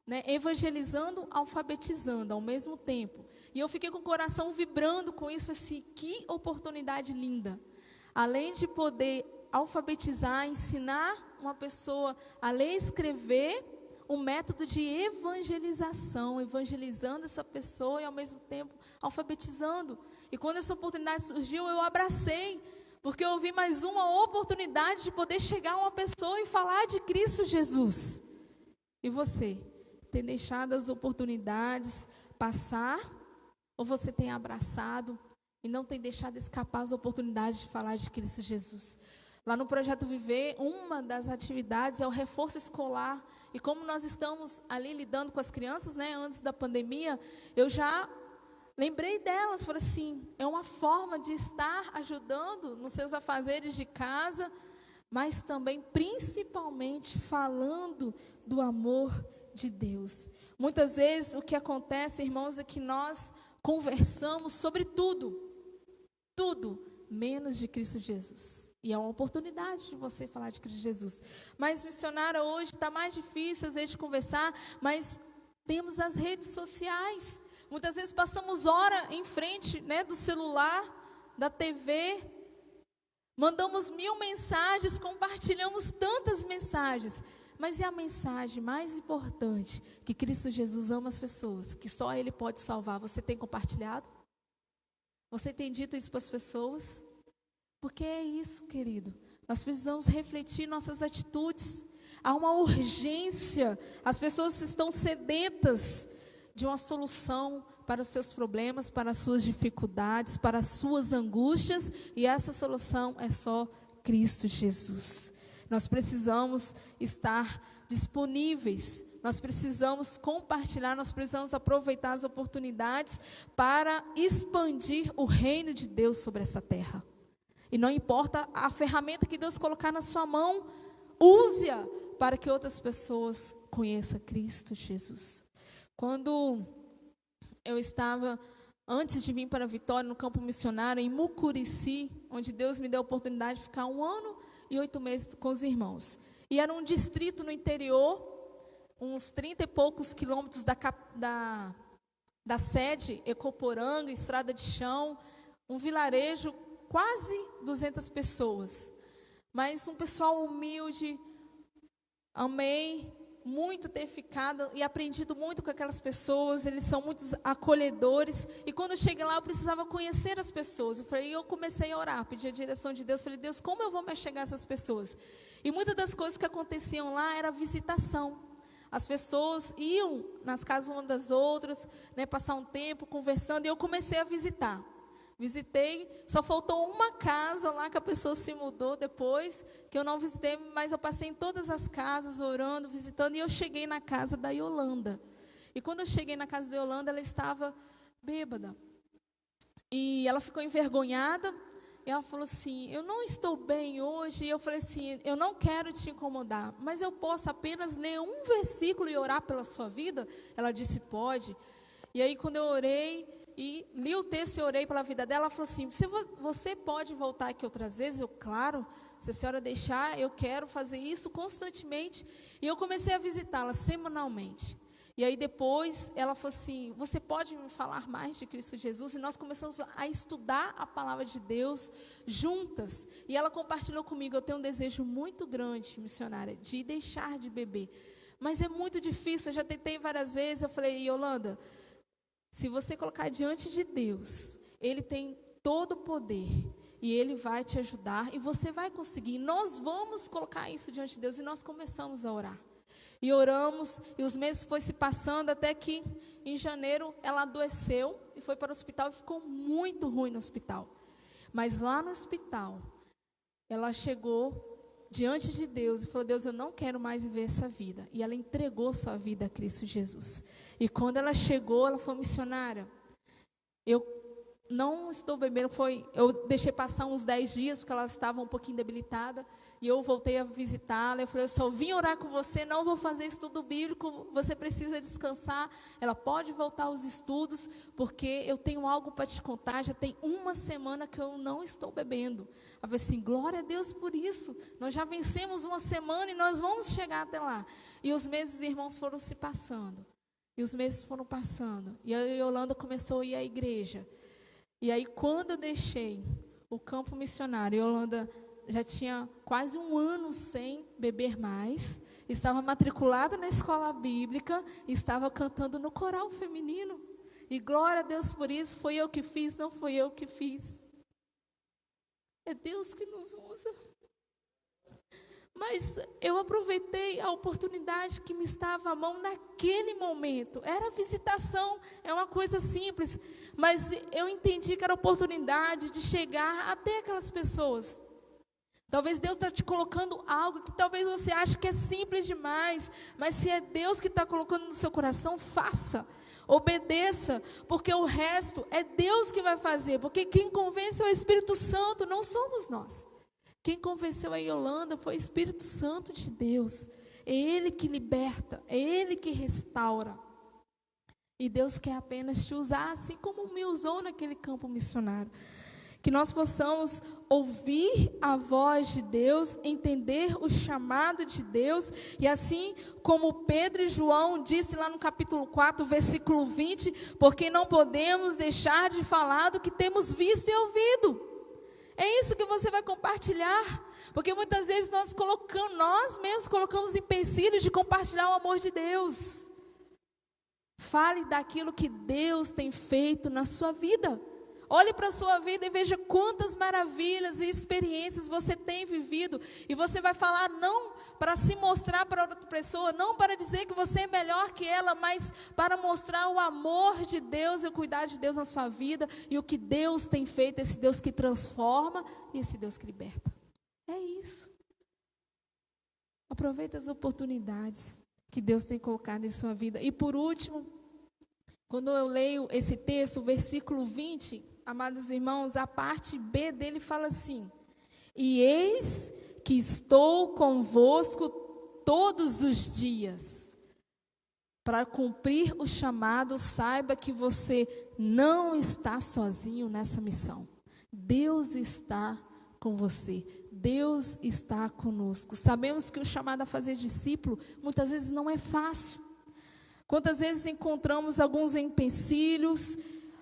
né, evangelizando, alfabetizando ao mesmo tempo. E eu fiquei com o coração vibrando com isso, assim, que oportunidade linda. Além de poder alfabetizar, ensinar uma pessoa a ler e escrever, um método de evangelização, evangelizando essa pessoa e ao mesmo tempo alfabetizando. E quando essa oportunidade surgiu, eu abracei, porque eu vi mais uma oportunidade de poder chegar a uma pessoa e falar de Cristo Jesus. E você, tem deixado as oportunidades passar, ou você tem abraçado e não tem deixado escapar as oportunidades de falar de Cristo Jesus? Lá no Projeto Viver, uma das atividades é o reforço escolar. E como nós estamos ali lidando com as crianças, né, antes da pandemia, eu já lembrei delas, falei assim, é uma forma de estar ajudando nos seus afazeres de casa, mas também, principalmente, falando do amor de Deus. Muitas vezes o que acontece, irmãos, é que nós conversamos sobre tudo, menos de Cristo Jesus. E é uma oportunidade de você falar de Cristo Jesus. Mas, missionária, hoje está mais difícil, às vezes, de conversar, mas temos as redes sociais. Muitas vezes passamos hora em frente, né, do celular, da TV, mandamos 1000 mensagens, compartilhamos tantas mensagens. Mas é a mensagem mais importante, que Cristo Jesus ama as pessoas, que só Ele pode salvar. Você tem compartilhado? Você tem dito isso para as pessoas? Porque é isso, querido. Nós precisamos refletir nossas atitudes. Há uma urgência. As pessoas estão sedentas de uma solução para os seus problemas, para as suas dificuldades, para as suas angústias. E essa solução é só Cristo Jesus. Nós precisamos estar disponíveis. Nós precisamos compartilhar, nós precisamos aproveitar as oportunidades para expandir o reino de Deus sobre essa terra. E não importa a ferramenta que Deus colocar na sua mão, use-a para que outras pessoas conheçam Cristo Jesus. Quando eu estava, antes de vir para Vitória, no campo missionário, em Mucurici, onde Deus me deu a oportunidade de ficar 1 ano e 8 meses com os irmãos. E era um distrito no interior, uns 30 e poucos quilômetros da sede, Ecoporanga, estrada de chão, um vilarejo, quase 200 pessoas, mas um pessoal humilde. Amei muito ter ficado e aprendido muito com aquelas pessoas. Eles são muito acolhedores, e quando eu cheguei lá, eu precisava conhecer as pessoas. Eu comecei a orar, pedir a direção de Deus. Falei, Deus, como eu vou me chegar a essas pessoas? E muitas das coisas que aconteciam lá era visitação. As pessoas iam nas casas umas das outras, né, passar um tempo conversando, e eu comecei a visitar. Visitei, só faltou uma casa lá que a pessoa se mudou depois, que eu não visitei, mas eu passei em todas as casas, orando, visitando, e eu cheguei na casa da Yolanda. E quando eu cheguei na casa da Yolanda, ela estava bêbada. E ela ficou envergonhada, E ela falou assim, eu não estou bem hoje. E eu falei assim, eu não quero te incomodar, mas eu posso apenas ler um versículo e orar pela sua vida? Ela disse, pode. E aí quando eu orei e li o texto e orei pela vida dela, ela falou assim, você pode voltar aqui outras vezes? Eu, claro, se a senhora deixar, eu quero fazer isso constantemente. E eu comecei a visitá-la semanalmente. E aí depois ela falou assim, você pode me falar mais de Cristo Jesus? E nós começamos a estudar a palavra de Deus juntas. E ela compartilhou comigo, eu tenho um desejo muito grande, missionária, de deixar de beber. Mas é muito difícil, eu já tentei várias vezes. Eu falei, Yolanda, se você colocar diante de Deus, Ele tem todo o poder. E Ele vai te ajudar e você vai conseguir. Nós vamos colocar isso diante de Deus. E nós começamos a orar. E oramos, e os meses foram se passando, até que em janeiro ela adoeceu e foi para o hospital e ficou muito ruim no hospital. Mas lá no hospital, ela chegou diante de Deus e falou, Deus, eu não quero mais viver essa vida. E ela entregou sua vida a Cristo Jesus. E quando ela chegou, ela falou, missionária, eu não estou bebendo, eu deixei passar uns 10 dias, porque ela estava um pouquinho debilitada, e eu voltei a visitá-la, eu falei, eu só vim orar com você, não vou fazer estudo bíblico, você precisa descansar. Ela pode voltar aos estudos, porque eu tenho algo para te contar, já tem uma semana que eu não estou bebendo. Ela falou assim, glória a Deus por isso, nós já vencemos uma semana e nós vamos chegar até lá. E os meses, irmãos, foram se passando, e os meses foram passando, e a Yolanda começou a ir à igreja. E aí, quando eu deixei o campo missionário, a Yolanda já tinha quase um ano sem beber mais, estava matriculada na escola bíblica, estava cantando no coral feminino. E glória a Deus por isso, foi eu que fiz, não foi eu que fiz. É Deus que nos usa. Mas eu aproveitei a oportunidade que me estava à mão naquele momento. Era visitação, é uma coisa simples. Mas eu entendi que era a oportunidade de chegar até aquelas pessoas. Talvez Deus está te colocando algo que talvez você ache que é simples demais. Mas se é Deus que está colocando no seu coração, faça. Obedeça, porque o resto é Deus que vai fazer. Porque quem convence é o Espírito Santo, não somos nós. Quem convenceu a Yolanda foi o Espírito Santo de Deus. É Ele que liberta, é Ele que restaura. E Deus quer apenas te usar, assim como me usou naquele campo missionário. Que nós possamos ouvir a voz de Deus, entender o chamado de Deus. E assim como Pedro e João disse lá no capítulo 4, versículo 20, porque não podemos deixar de falar do que temos visto e ouvido. É isso que você vai compartilhar, porque muitas vezes nós mesmos colocamos empecilhos de compartilhar o amor de Deus. Fale daquilo que Deus tem feito na sua vida. Olhe para a sua vida e veja quantas maravilhas e experiências você tem vivido. E você vai falar não para se mostrar para outra pessoa, não para dizer que você é melhor que ela, mas para mostrar o amor de Deus e o cuidado de Deus na sua vida. E o que Deus tem feito, esse Deus que transforma e esse Deus que liberta. É isso. Aproveite as oportunidades que Deus tem colocado em sua vida. E por último, quando eu leio esse texto, o versículo 20... Amados irmãos, a parte B dele fala assim: e eis que estou convosco todos os dias, para cumprir o chamado. Saiba que você não está sozinho nessa missão. Deus está com você, Deus está conosco. Sabemos que o chamado a fazer discípulo, muitas vezes não é fácil. Quantas vezes encontramos alguns empecilhos,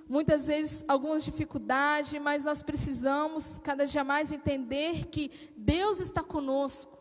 muitas vezes algumas dificuldades, mas nós precisamos cada dia mais entender que Deus está conosco.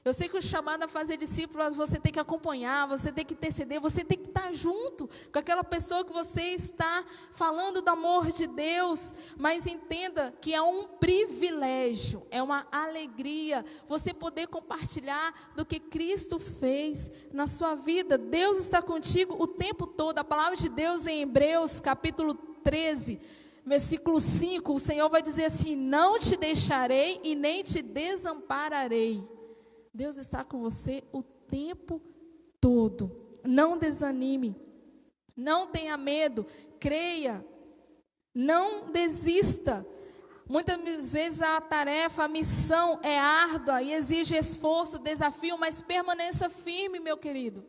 Eu sei que o chamado a fazer discípulos, você tem que acompanhar, você tem que interceder, você tem que estar junto com aquela pessoa que você está falando do amor de Deus. Mas entenda que é um privilégio, é uma alegria você poder compartilhar do que Cristo fez na sua vida. Deus está contigo o tempo todo. A palavra de Deus em Hebreus, capítulo 13, versículo 5, o Senhor vai dizer assim: não te deixarei e nem te desampararei. Deus está com você o tempo todo. Não desanime, não tenha medo, creia, não desista. Muitas vezes a tarefa, a missão é árdua e exige esforço, desafio, mas permaneça firme, meu querido.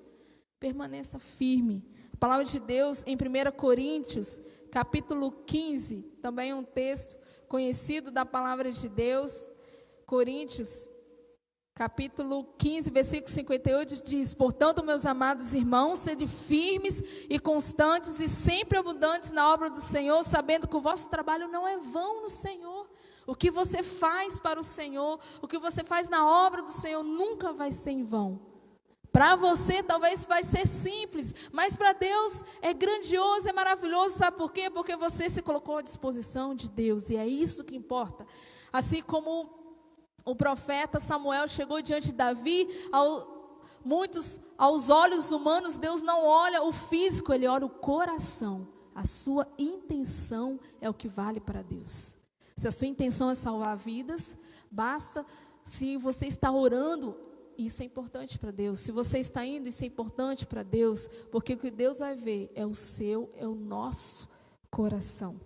Permaneça firme. A palavra de Deus em 1 Coríntios, capítulo 15, também um texto conhecido da palavra de Deus. Coríntios, capítulo 15, versículo 58, diz: portanto, meus amados irmãos, sede firmes e constantes e sempre abundantes na obra do Senhor, sabendo que o vosso trabalho não é vão no Senhor. O que você faz para o Senhor, o que você faz na obra do Senhor, nunca vai ser em vão. Para você talvez vai ser simples, mas para Deus é grandioso, é maravilhoso. Sabe por quê? Porque você se colocou à disposição de Deus, e é isso que importa. Assim como o profeta Samuel chegou diante de Davi, aos olhos humanos, Deus não olha o físico, Ele olha o coração. A sua intenção é o que vale para Deus. Se a sua intenção é salvar vidas, basta. Se você está orando, isso é importante para Deus. Se você está indo, isso é importante para Deus, porque o que Deus vai ver é o nosso coração.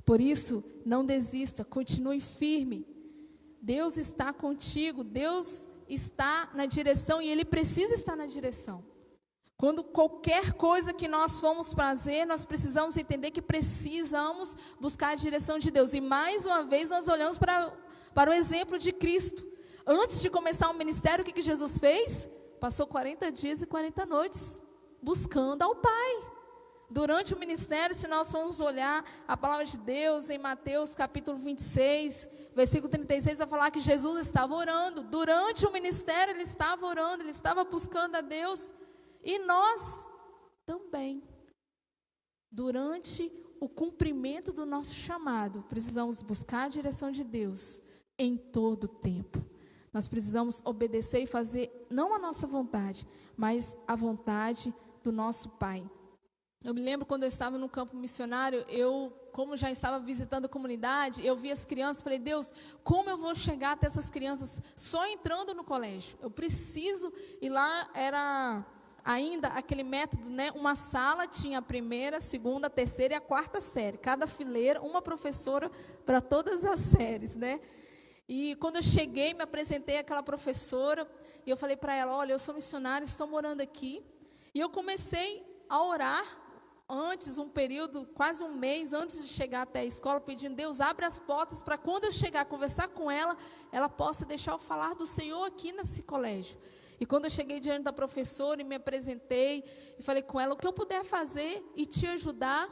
Por isso, não desista, continue firme. Deus está contigo, Deus está na direção e Ele precisa estar na direção. Quando qualquer coisa que nós formos fazer, nós precisamos entender que precisamos buscar a direção de Deus. E mais uma vez nós olhamos para o exemplo de Cristo. Antes de começar o ministério, o que Jesus fez? Passou 40 dias e 40 noites buscando ao Pai. Durante o ministério, se nós formos olhar a palavra de Deus em Mateus capítulo 26, versículo 36, vai falar que Jesus estava orando. Durante o ministério Ele estava orando, Ele estava buscando a Deus. E nós também, durante o cumprimento do nosso chamado, precisamos buscar a direção de Deus em todo o tempo. Nós precisamos obedecer e fazer não a nossa vontade, mas a vontade do nosso Pai. Eu me lembro quando eu estava no campo missionário, como já estava visitando a comunidade, eu vi as crianças e falei: Deus, como eu vou chegar até essas crianças só entrando no colégio? Eu preciso, e lá era ainda aquele método, né? Uma sala tinha a primeira, a segunda, a terceira e a quarta série. Cada fileira, uma professora para todas as séries, né? E quando eu cheguei, me apresentei àquela professora, e eu falei para ela: olha, eu sou missionária, estou morando aqui. E eu comecei a orar, antes, um período, quase um mês antes de chegar até a escola, pedindo: Deus, abre as portas para quando eu chegar a conversar com ela, ela possa deixar eu falar do Senhor aqui nesse colégio. E quando eu cheguei diante da professora e me apresentei, e falei com ela: o que eu puder fazer e te ajudar,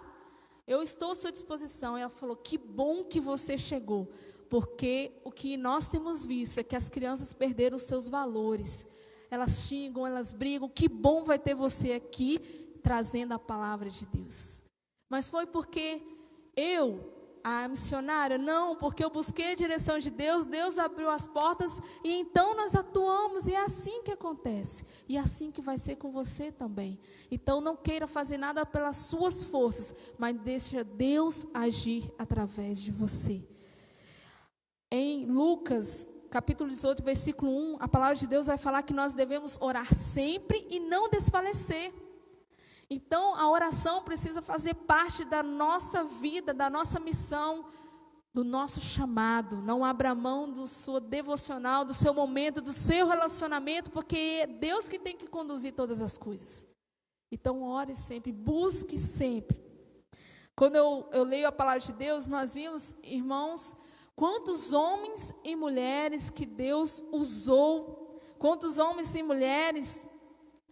eu estou à sua disposição. E ela falou: que bom que você chegou, porque o que nós temos visto é que as crianças perderam os seus valores. Elas xingam, elas brigam. Que bom vai ter você aqui, trazendo a palavra de Deus. Mas foi porque a missionária, não, porque eu busquei a direção de Deus, Deus abriu as portas e então nós atuamos, e é assim que acontece, e é assim que vai ser com você também. Então não queira fazer nada pelas suas forças, mas deixa Deus agir através de você. Em Lucas capítulo 18, versículo 1, a palavra de Deus vai falar que nós devemos orar sempre e não desfalecer. Então, a oração precisa fazer parte da nossa vida, da nossa missão, do nosso chamado. Não abra mão do seu devocional, do seu momento, do seu relacionamento, porque é Deus que tem que conduzir todas as coisas. Então, ore sempre, busque sempre. Quando eu leio a palavra de Deus, nós vimos, irmãos, quantos homens e mulheres que Deus usou, quantos homens e mulheres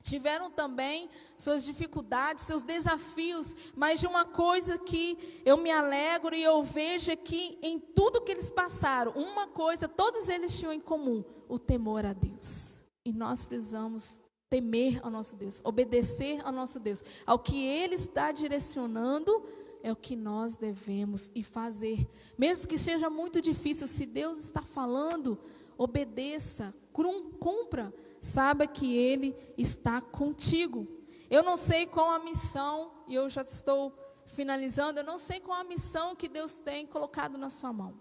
tiveram também suas dificuldades, seus desafios, mas de uma coisa que eu me alegro e eu vejo é que em tudo que eles passaram, uma coisa todos eles tinham em comum: o temor a Deus. E nós precisamos temer ao nosso Deus, obedecer ao nosso Deus. Ao que Ele está direcionando é o que nós devemos e fazer. Mesmo que seja muito difícil, se Deus está falando, obedeça, cumpra. Saiba que Ele está contigo. Eu não sei qual a missão, e eu já estou finalizando, eu não sei qual a missão que Deus tem colocado na sua mão.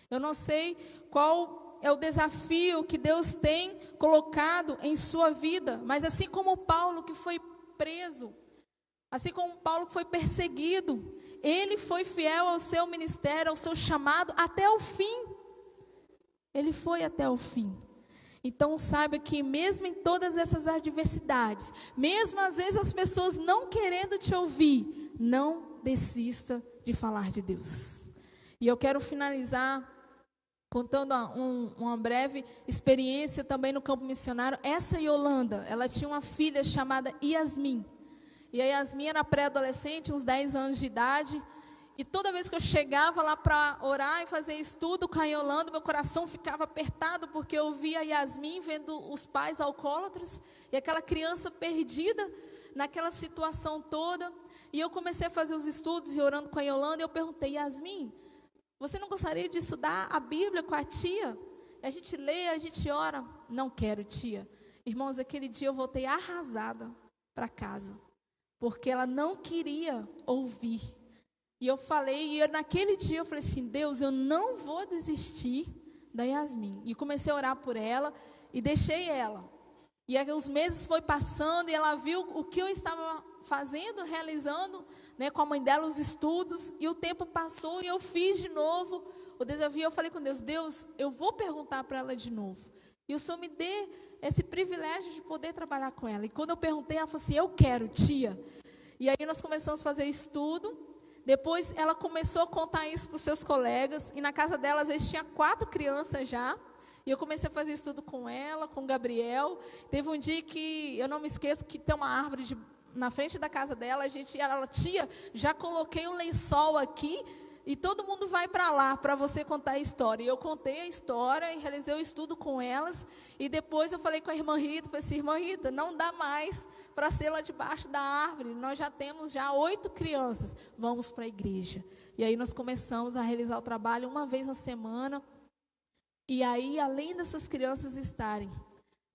Eu não sei qual é o desafio que Deus tem colocado em sua vida, mas assim como Paulo que foi preso, assim como Paulo que foi perseguido, ele foi fiel ao seu ministério, ao seu chamado até o fim. Ele foi até o fim. Então saiba que mesmo em todas essas adversidades, mesmo às vezes as pessoas não querendo te ouvir, não desista de falar de Deus. E eu quero finalizar contando uma breve experiência também no campo missionário. Essa Yolanda, ela tinha uma filha chamada Yasmin. E a Yasmin era pré-adolescente, uns 10 anos de idade. E toda vez que eu chegava lá para orar e fazer estudo com a Yolanda, meu coração ficava apertado, porque eu via a Yasmin vendo os pais alcoólatras e aquela criança perdida naquela situação toda. E eu comecei a fazer os estudos e orando com a Yolanda, e eu perguntei: Yasmin, você não gostaria de estudar a Bíblia com a tia? A gente lê, a gente ora. Não quero, tia. Irmãos, aquele dia eu voltei arrasada para casa, porque ela não queria ouvir. E eu falei, e naquele dia eu falei assim: Deus, eu não vou desistir da Yasmin. E comecei a orar por ela e deixei ela. E aí os meses foi passando e ela viu o que eu estava fazendo, realizando, né, com a mãe dela os estudos. E o tempo passou e eu fiz de novo o desafio. Eu falei com Deus: Deus, eu vou perguntar para ela de novo. E o Senhor me dê esse privilégio de poder trabalhar com ela. E quando eu perguntei, ela falou assim: eu quero, tia. E aí nós começamos a fazer estudo. Depois ela começou a contar isso para os seus colegas. E na casa dela, às vezes, tinha 4 crianças já. E eu comecei a fazer estudo com ela, com o Gabriel. Teve um dia que, eu não me esqueço, que tem uma árvore na frente da casa dela. Ela, tia, já coloquei um lençol aqui e todo mundo vai para lá para você contar a história. E eu contei a história e realizei o estudo com elas. E depois eu falei com a irmã Rita, falei assim: irmã Rita, não dá mais para ser lá debaixo da árvore. Nós já temos 8 crianças. Vamos para a igreja. E aí nós começamos a realizar o trabalho uma vez na semana. E aí, além dessas crianças estarem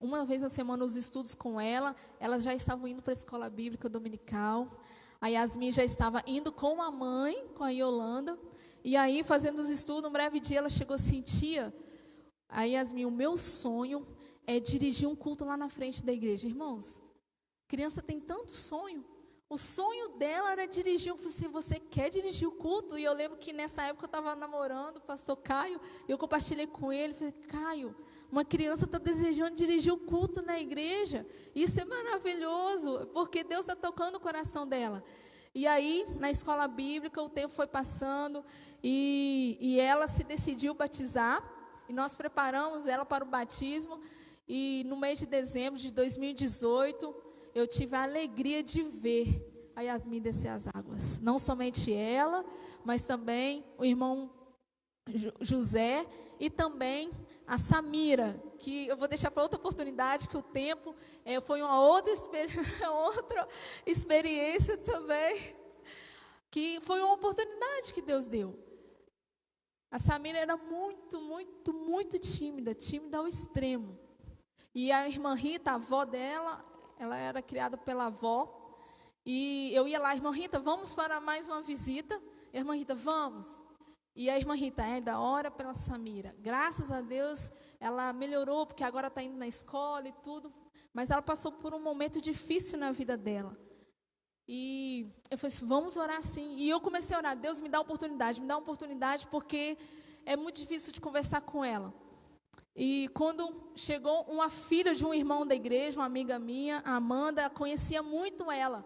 uma vez na semana os estudos com ela, elas já estavam indo para a escola bíblica dominical. A Yasmin já estava indo com a mãe, com a Yolanda. E aí, fazendo os estudos, um breve dia ela chegou assim: tia, a Yasmin, o meu sonho é dirigir um culto lá na frente da igreja. Irmãos, criança tem tanto sonho. O sonho dela era dirigir. Eu falei assim: você quer dirigir o culto? E eu lembro que nessa época eu estava namorando o pastor Caio. E eu compartilhei com ele. Falei: Caio, uma criança está desejando dirigir o culto na igreja. Isso é maravilhoso, porque Deus está tocando o coração dela. E aí, na escola bíblica, o tempo foi passando. E ela se decidiu batizar. E nós preparamos ela para o batismo. E no mês de dezembro de 2018... eu tive a alegria de ver a Yasmin descer as águas. Não somente ela, mas também o irmão José e também a Samira, que eu vou deixar para outra oportunidade, que o tempo foi uma outra experiência também, que foi uma oportunidade que Deus deu. A Samira era muito, muito, muito tímida ao extremo. E a irmã Rita, a avó dela, ela era criada pela avó, e eu ia lá: irmã Rita, vamos para mais uma visita? E a irmã Rita: vamos. E a irmã Rita: ainda ora pela Samira. Graças a Deus, ela melhorou, porque agora está indo na escola e tudo, mas ela passou por um momento difícil na vida dela. E eu falei assim: vamos orar sim. E eu comecei a orar: Deus, me dá uma oportunidade, porque é muito difícil de conversar com ela. E quando chegou uma filha de um irmão da igreja, uma amiga minha, a Amanda, conhecia muito ela.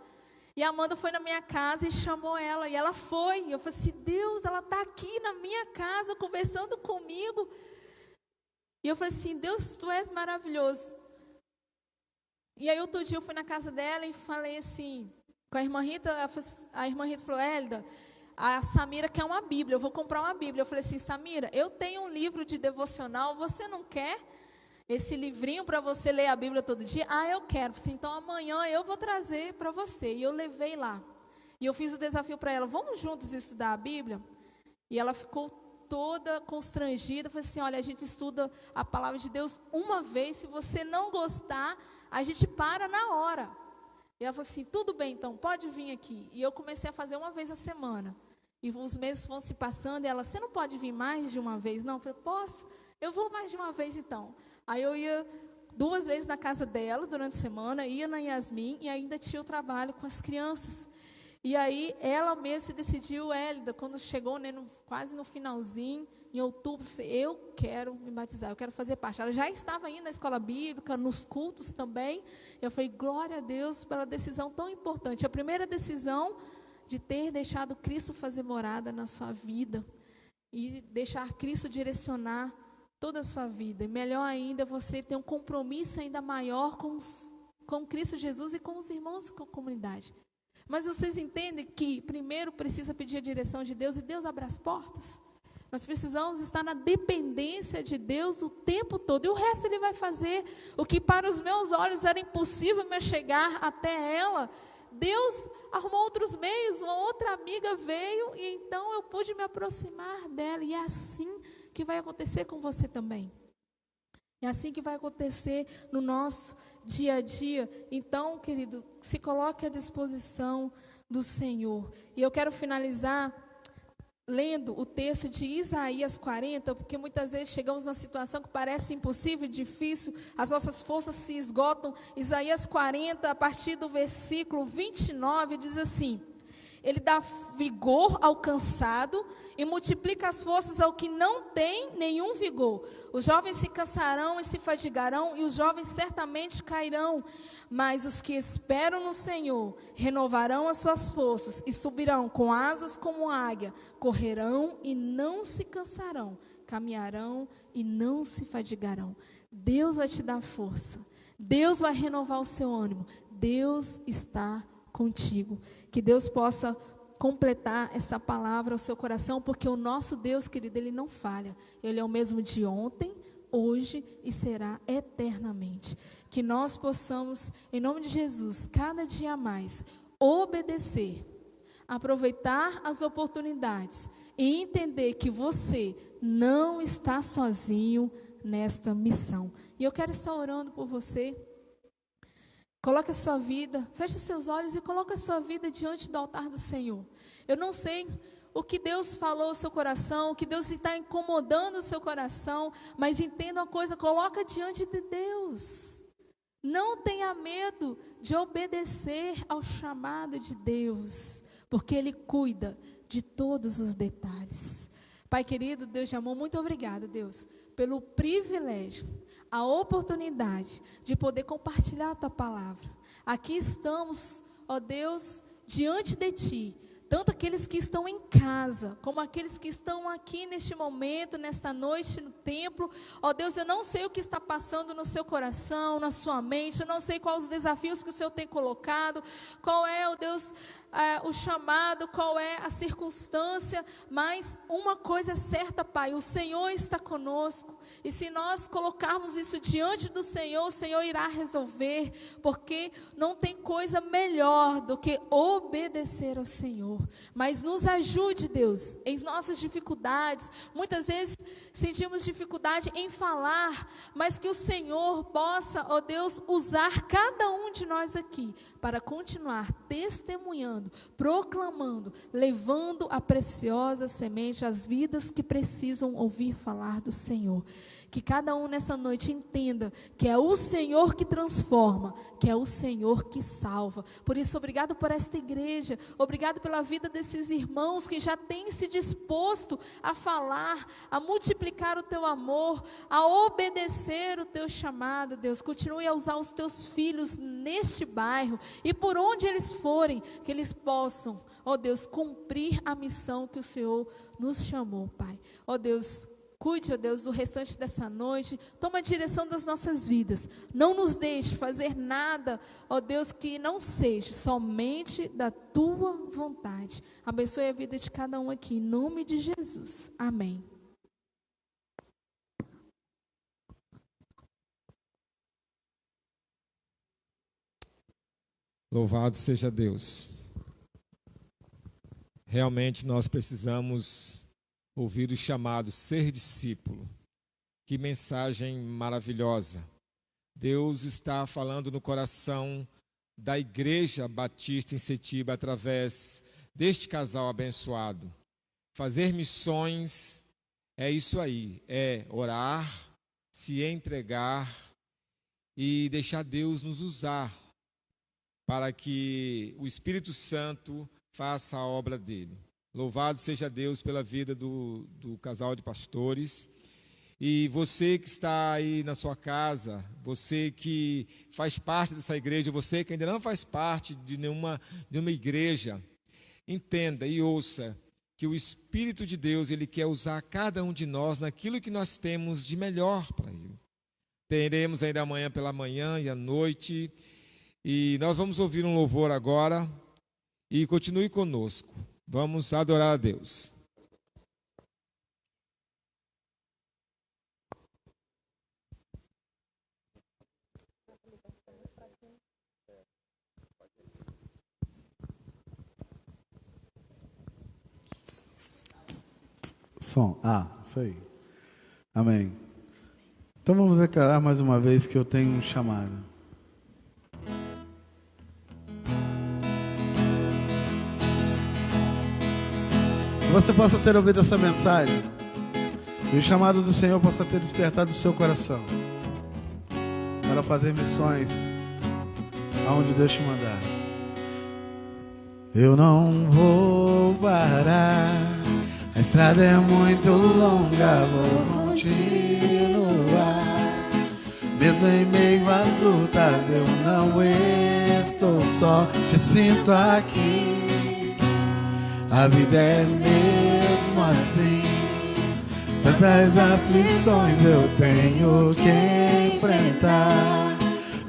E a Amanda foi na minha casa e chamou ela. E ela foi. E eu falei assim: Deus, ela está aqui na minha casa conversando comigo. E eu falei assim: Deus, tu és maravilhoso. E aí outro dia eu fui na casa dela e falei assim, com a irmã Rita. A irmã Rita falou: Hélida, a Samira quer uma Bíblia, eu vou comprar uma Bíblia. Eu falei assim: Samira, eu tenho um livro de devocional, você não quer esse livrinho para você ler a Bíblia todo dia? Ah, eu quero. Eu falei assim: então amanhã eu vou trazer para você. E eu levei lá. E eu fiz o desafio para ela: vamos juntos estudar a Bíblia? E ela ficou toda constrangida. Eu falei assim: olha, a gente estuda a palavra de Deus uma vez, se você não gostar, a gente para na hora. E ela falou assim: tudo bem, então, pode vir aqui. E eu comecei a fazer uma vez a semana. E os meses vão se passando, e ela: você não pode vir mais de uma vez? Não. Eu falei: posso? Eu vou mais de uma vez, então. Aí eu ia 2 vezes na casa dela, durante a semana, ia na Yasmin, e ainda tinha o trabalho com as crianças. E aí ela mesma se decidiu, Hélida, quando chegou, né, quase no finalzinho, em outubro, eu quero me batizar, eu quero fazer parte. Ela já estava indo na escola bíblica, nos cultos também. Eu falei, glória a Deus pela decisão tão importante. A primeira decisão de ter deixado Cristo fazer morada na sua vida e deixar Cristo direcionar toda a sua vida. E melhor ainda, você ter um compromisso ainda maior com Cristo Jesus e com os irmãos e com a comunidade. Mas vocês entendem que primeiro precisa pedir a direção de Deus e Deus abre as portas? Nós precisamos estar na dependência de Deus o tempo todo. E o resto Ele vai fazer. O que para os meus olhos era impossível me chegar até ela, Deus arrumou outros meios. Uma outra amiga veio e então eu pude me aproximar dela. E é assim que vai acontecer com você também. É assim que vai acontecer no nosso dia a dia. Então, querido, se coloque à disposição do Senhor. E eu quero finalizar lendo o texto de Isaías 40, porque muitas vezes chegamos numa situação que parece impossível, difícil, as nossas forças se esgotam. Isaías 40, a partir do versículo 29, diz assim: Ele dá vigor ao cansado e multiplica as forças ao que não tem nenhum vigor. Os jovens se cansarão e se fadigarão, e os jovens certamente cairão. Mas os que esperam no Senhor renovarão as suas forças e subirão com asas como águia. Correrão e não se cansarão, caminharão e não se fadigarão. Deus vai te dar força. Deus vai renovar o seu ânimo. Deus está contigo. Que Deus possa completar essa palavra ao seu coração, porque o nosso Deus, querido, Ele não falha. Ele é o mesmo de ontem, hoje e será eternamente. Que nós possamos, em nome de Jesus, cada dia mais, obedecer, aproveitar as oportunidades e entender que você não está sozinho nesta missão. E eu quero estar orando por você. Coloque a sua vida, feche seus olhos e coloque a sua vida diante do altar do Senhor. Eu não sei o que Deus falou ao seu coração, o que Deus está incomodando o seu coração, mas entenda uma coisa, coloca diante de Deus. Não tenha medo de obedecer ao chamado de Deus, porque Ele cuida de todos os detalhes. Pai querido, Deus de amor, muito obrigado, Deus, pelo privilégio, a oportunidade de poder compartilhar a Tua palavra. Aqui estamos, ó Deus, diante de Ti, tanto aqueles que estão em casa, como aqueles que estão aqui neste momento, nesta noite no templo. Ó Deus, eu não sei o que está passando no seu coração, na sua mente, eu não sei quais os desafios que o Senhor tem colocado, qual é, ó Deus, o chamado, qual é a circunstância, mas uma coisa é certa, Pai, o Senhor está conosco, e se nós colocarmos isso diante do Senhor, o Senhor irá resolver, porque não tem coisa melhor do que obedecer ao Senhor. Mas nos ajude, Deus, em nossas dificuldades. Muitas vezes sentimos dificuldade em falar, mas que o Senhor possa, ó Deus, usar cada um de nós aqui para continuar testemunhando, proclamando, levando a preciosa semente às vidas que precisam ouvir falar do Senhor. Que cada um nessa noite entenda que é o Senhor que transforma, que é o Senhor que salva. Por isso, obrigado por esta igreja, obrigado pela vida desses irmãos que já têm se disposto a falar, a multiplicar o Teu amor, a obedecer o Teu chamado, Deus. Continue a usar os Teus filhos neste bairro e por onde eles forem, que eles possam, ó Deus, cumprir a missão que o Senhor nos chamou, Pai. Ó Deus, cuide, ó Deus, do restante dessa noite. Toma a direção das nossas vidas. Não nos deixe fazer nada, ó Deus, que não seja somente da Tua vontade. Abençoe a vida de cada um aqui, em nome de Jesus. Amém. Louvado seja Deus. Realmente nós precisamos ouvir o chamado ser discípulo. Que mensagem maravilhosa. Deus está falando no coração da Igreja Batista em Setiba através deste casal abençoado. Fazer missões é isso aí, é orar, se entregar e deixar Deus nos usar para que o Espírito Santo faça a obra dele. Louvado seja Deus pela vida do casal de pastores. E você que está aí na sua casa, você que faz parte dessa igreja, você que ainda não faz parte de nenhuma igreja, entenda e ouça que o Espírito de Deus, Ele quer usar cada um de nós naquilo que nós temos de melhor para Ele. Teremos ainda amanhã pela manhã e à noite, e nós vamos ouvir um louvor agora, e continue conosco, vamos adorar a Deus. Som. Isso aí. Amém. Então vamos declarar mais uma vez que eu tenho um chamado. Que você possa ter ouvido essa mensagem e o chamado do Senhor possa ter despertado o seu coração para fazer missões aonde Deus te mandar. Eu não vou parar, a estrada é muito longa, vou continuar. Mesmo em meio às lutas, eu não estou só, te sinto aqui. A vida é mesmo assim, tantas aflições eu tenho que enfrentar,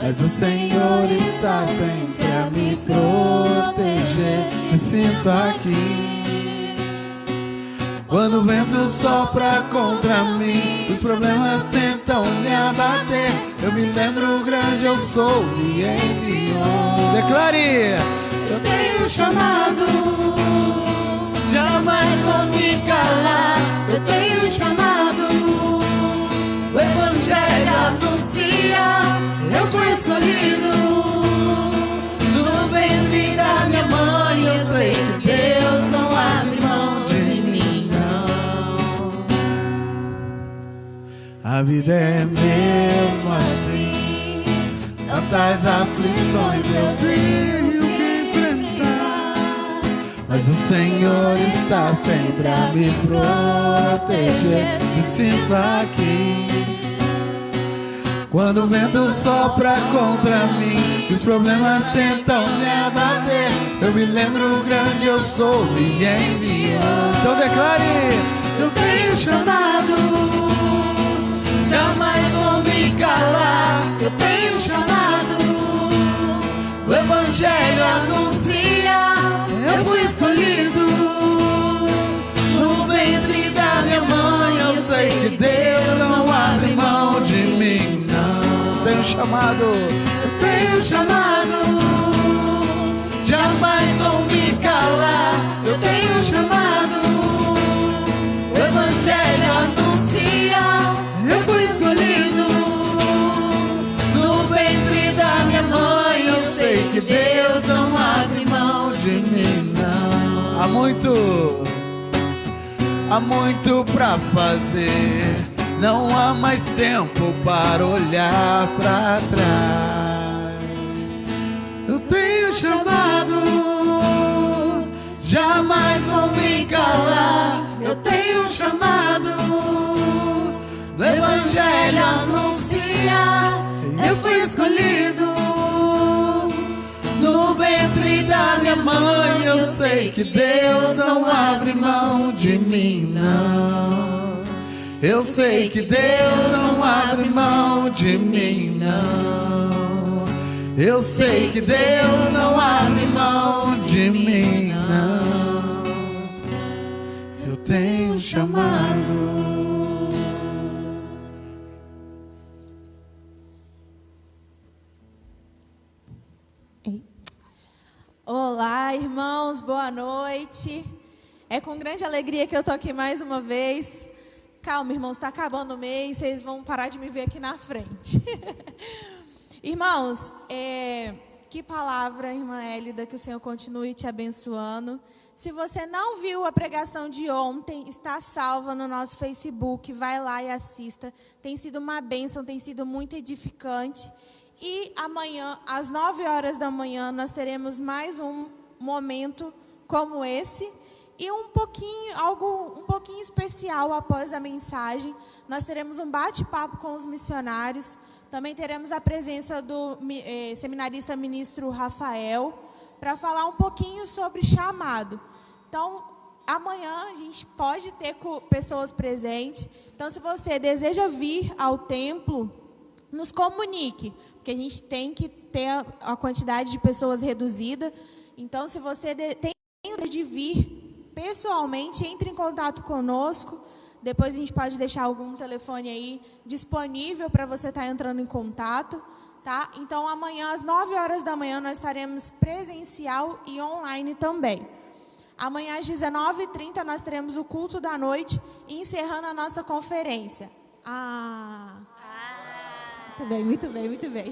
mas o Senhor está sempre a me proteger, te sinto aqui. Quando o vento sopra contra mim, os problemas tentam me abater, eu me lembro, grande eu sou, me enviou. Declare! Eu tenho um chamado, jamais vou me calar. Eu tenho um chamado, o Evangelho anuncia. Eu fui escolhido no ventre da minha mãe. Eu sei que Deus não abre mão de mim, não. A vida é mesmo assim, tantas aflições eu tenho que enfrentar, mas o Senhor está sempre a me proteger, me sinto aqui. Quando o vento sopra contra mim, os problemas tentam me abater, eu me lembro, grande eu sou, me enviou. Então declare: eu tenho chamado, jamais vou me calar. Eu tenho chamado, o Evangelho anuncia. Eu fui escolhido no ventre da minha mãe. Eu sei que Deus não abre mão de mim, não. Tenho chamado, eu tenho chamado, jamais vou me calar. Eu tenho chamado, o Evangelho anuncia. Eu fui escolhido no ventre da minha mãe. Eu sei que Deus não abre mão de mim, não. Há muito pra fazer, não há mais tempo para olhar pra trás. Eu tenho chamado, jamais vou me calar. Eu tenho chamado, o Evangelho anuncia. Eu fui escolhido no ventre da minha mãe. Eu sei que Deus não abre mão de mim, não. Eu sei que Deus não abre mão de mim, não. Eu sei que Deus não abre mão de mim, não. Eu tenho chamado. Olá, irmãos, boa noite. É com grande alegria que eu tô aqui mais uma vez. Calma, irmãos, está acabando o mês, vocês vão parar de me ver aqui na frente. Irmãos, que palavra, irmã Hélida, que o Senhor continue te abençoando. Se você não viu a pregação de ontem, está salva no nosso Facebook, vai lá e assista. Tem sido uma bênção, tem sido muito edificante. E amanhã, às 9 horas da manhã, nós teremos mais um momento como esse. E algo um pouquinho especial após a mensagem, nós teremos um bate-papo com os missionários. Também teremos a presença do seminarista ministro Rafael, para falar um pouquinho sobre chamado. Então, amanhã a gente pode ter pessoas presentes. Então, se você deseja vir ao templo, nos comunique, porque a gente tem que ter a quantidade de pessoas reduzida. Então, se você tem de vir pessoalmente, entre em contato conosco. Depois a gente pode deixar algum telefone aí disponível para você estar entrando em contato, tá? Então, amanhã, às 9 horas da manhã, nós estaremos presencial e online também. Amanhã, às 19h30, nós teremos o culto da noite, encerrando a nossa conferência. Muito bem, muito bem, muito bem.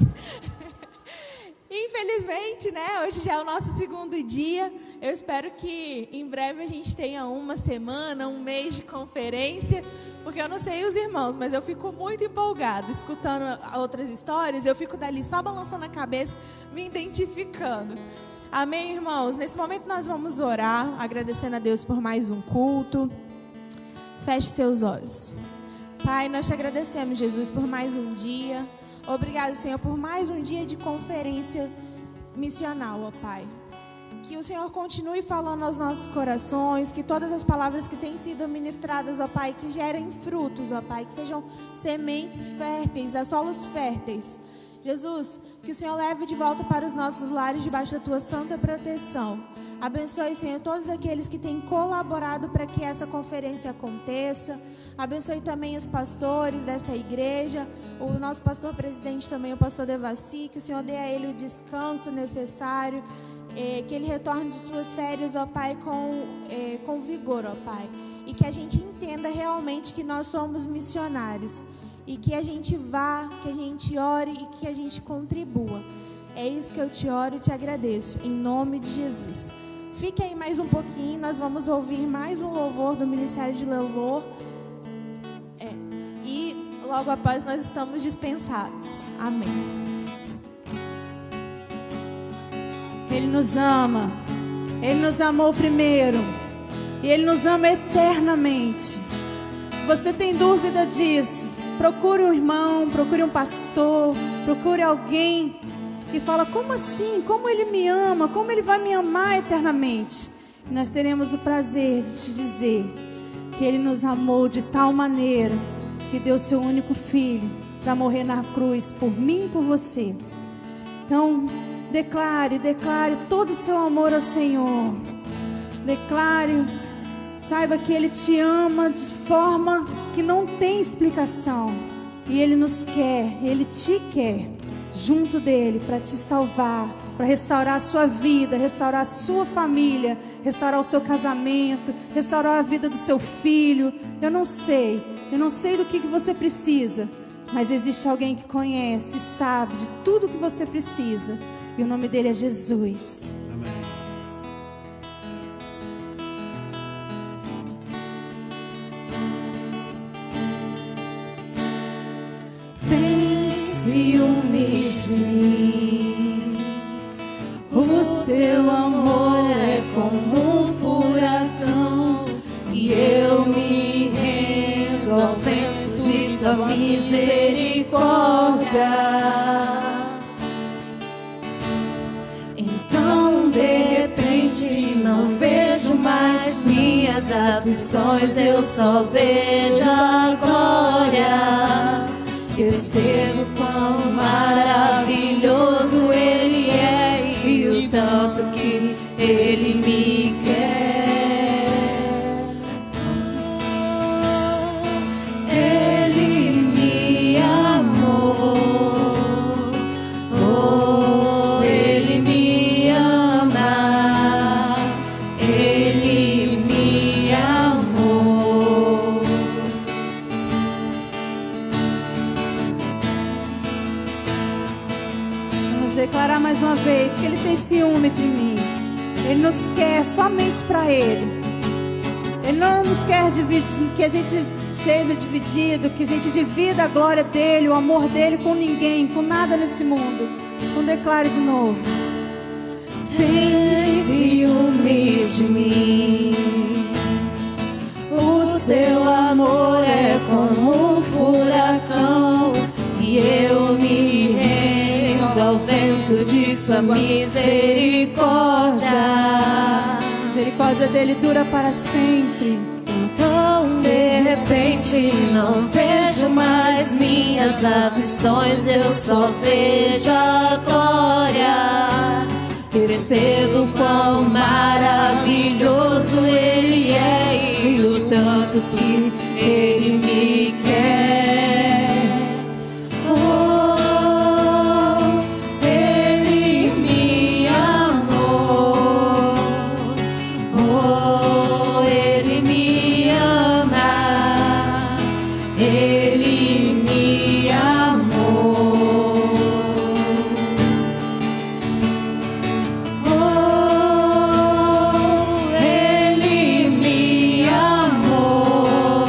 Infelizmente, né, hoje já é o nosso segundo dia. Eu espero que em breve a gente tenha uma semana, um mês de conferência, porque eu não sei os irmãos, mas eu fico muito empolgada escutando outras histórias. Eu fico dali só balançando a cabeça, me identificando. Amém, irmãos? Nesse momento nós vamos orar, agradecendo a Deus por mais um culto. Feche seus olhos. Pai, nós te agradecemos, Jesus, por mais um dia. Obrigado, Senhor, por mais um dia de conferência missional, ó Pai. Que o Senhor continue falando aos nossos corações, que todas as palavras que têm sido ministradas, ó Pai, que gerem frutos, ó Pai, que sejam sementes férteis, a solos férteis. Jesus, que o Senhor leve de volta para os nossos lares debaixo da Tua santa proteção. Abençoe, Senhor, todos aqueles que têm colaborado para que essa conferência aconteça. Abençoe também os pastores desta igreja, o nosso pastor presidente também, o pastor Devassi, que o Senhor dê a ele o descanso necessário, que ele retorne de suas férias, ó Pai, com vigor, ó Pai. E que a gente entenda realmente que nós somos missionários. E que a gente vá, que a gente ore e que a gente contribua. É isso que eu te oro e te agradeço, em nome de Jesus. Fique aí mais um pouquinho, nós vamos ouvir mais um louvor do Ministério de Louvor. E logo após nós estamos dispensados. Amém. Ele nos ama. Ele nos amou primeiro. E Ele nos ama eternamente. Você tem dúvida disso? Procure um irmão, procure um pastor, procure alguém que fala, como assim? Como Ele me ama? Como Ele vai me amar eternamente? E nós teremos o prazer de te dizer que Ele nos amou de tal maneira que deu seu único filho para morrer na cruz por mim e por você. Então, declare todo o seu amor ao Senhor. Declare, saiba que Ele te ama de forma que não tem explicação. E Ele nos quer, Ele te quer junto dEle para te salvar, para restaurar a sua vida, restaurar a sua família, restaurar o seu casamento, restaurar a vida do seu filho. Eu não sei do que você precisa, mas existe alguém que conhece, sabe de tudo que você precisa. E o nome dele é Jesus. Amém. Tem ciúmes de mim, o seu amor é como um furacão, e eu me rendo ao vento de sua misericórdia. Então de repente não vejo mais minhas aflições, eu só vejo a glória. Percebo quão maravilhoso Ele é e o tanto que Ele me quer. Ele me amou, oh, Ele me ama, Ele me amou. Vamos declarar mais uma vez que Ele tem ciúme de mim. Ele nos quer somente para Ele. Ele não nos quer que a gente seja dividido, que a gente divida a glória dEle, o amor dEle com ninguém, com nada nesse mundo. Então declare de novo. tem ciúmes de mim. O seu amor é como um furacão e eu me rendo ao vento de sua misericórdia. A misericórdia dele dura para sempre. Então de repente não vejo mais minhas aflições, eu só vejo a glória. Percebo quão maravilhoso Ele é e o tanto que Ele me quer. Oh, Ele me amou. Oh, Ele me ama. Ele me amou. Ele me amou.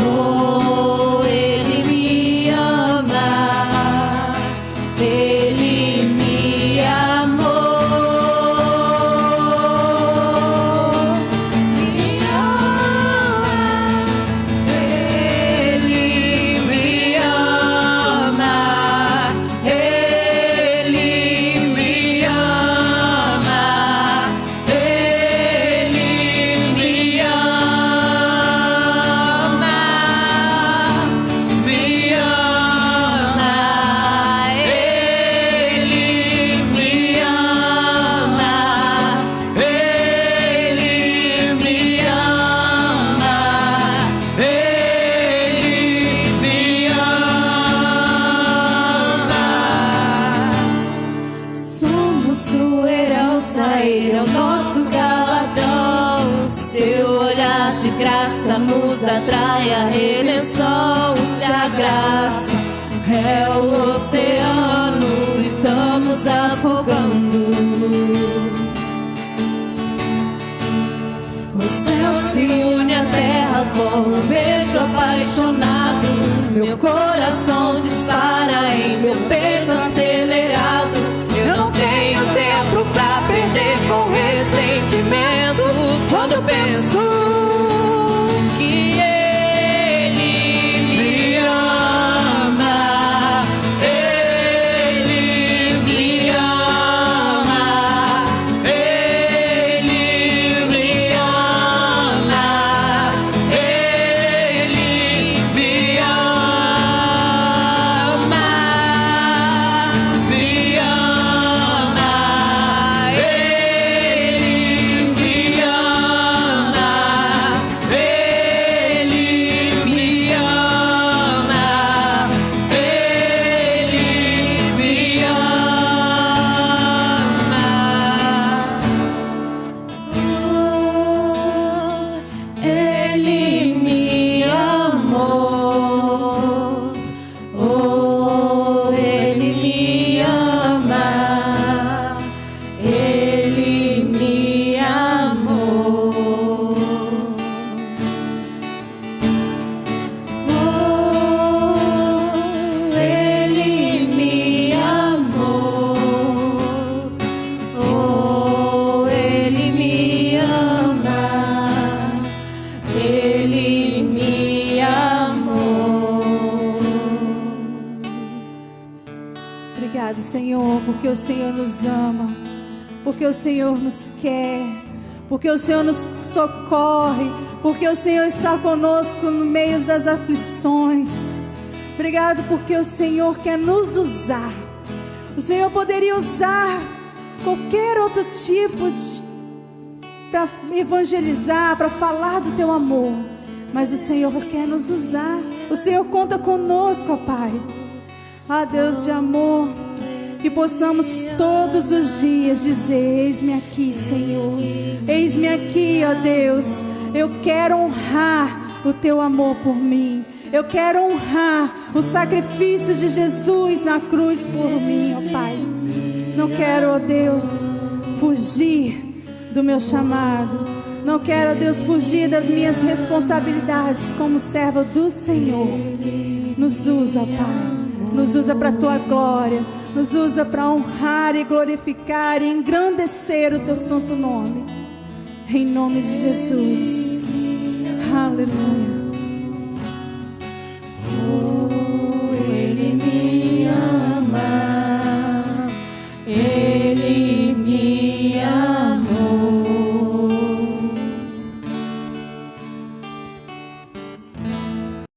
Oh, Ele me ama. Ele me amou. Me ama. Ele me ama. Ele me ama. Ele me ama. Me ama. Ele me ama. Ele me ama. Ele me ama. Somos sua herança, Ele é o nosso galardão. Seu olhar de graça nos atrai a redenção. Se a graça é o oceano, estamos afogando. O céu se une à terra com um beijo apaixonado. Meu coração dispara em meu peito acelerado. Eu não tenho tempo pra perder com ressentimentos. Quando penso que Ele me ama, Ele me ama, Ele me ama, Ele me ama, me ama, Ele me ama, Ele me ama, Ele me ama. Ele me amou. Oh, Ele me ama. Ele me amou. Oh, Ele me amou. Oh, Ele me ama. Ele me amou. Obrigado, Senhor, porque o Senhor nos ama, porque o Senhor nos quer, porque o Senhor nos socorre, porque o Senhor está conosco no meio das aflições. Obrigado porque o Senhor quer nos usar. O Senhor poderia usar qualquer outro tipo para evangelizar, para falar do teu amor, mas o Senhor quer nos usar. O Senhor conta conosco, ó Pai. Ah, Deus de amor, que possamos todos os dias dizer: eis-me aqui, Senhor, eis-me aqui, ó Deus. Eu quero honrar o teu amor por mim. Eu quero honrar o sacrifício de Jesus na cruz por mim, ó Pai. Não quero, ó Deus, fugir do meu chamado. Não quero, ó Deus, fugir das minhas responsabilidades como serva do Senhor. Nos usa, ó Pai. Nos usa para a tua glória. Nos usa para honrar e glorificar e engrandecer o teu santo nome. Em nome de Jesus. Aleluia.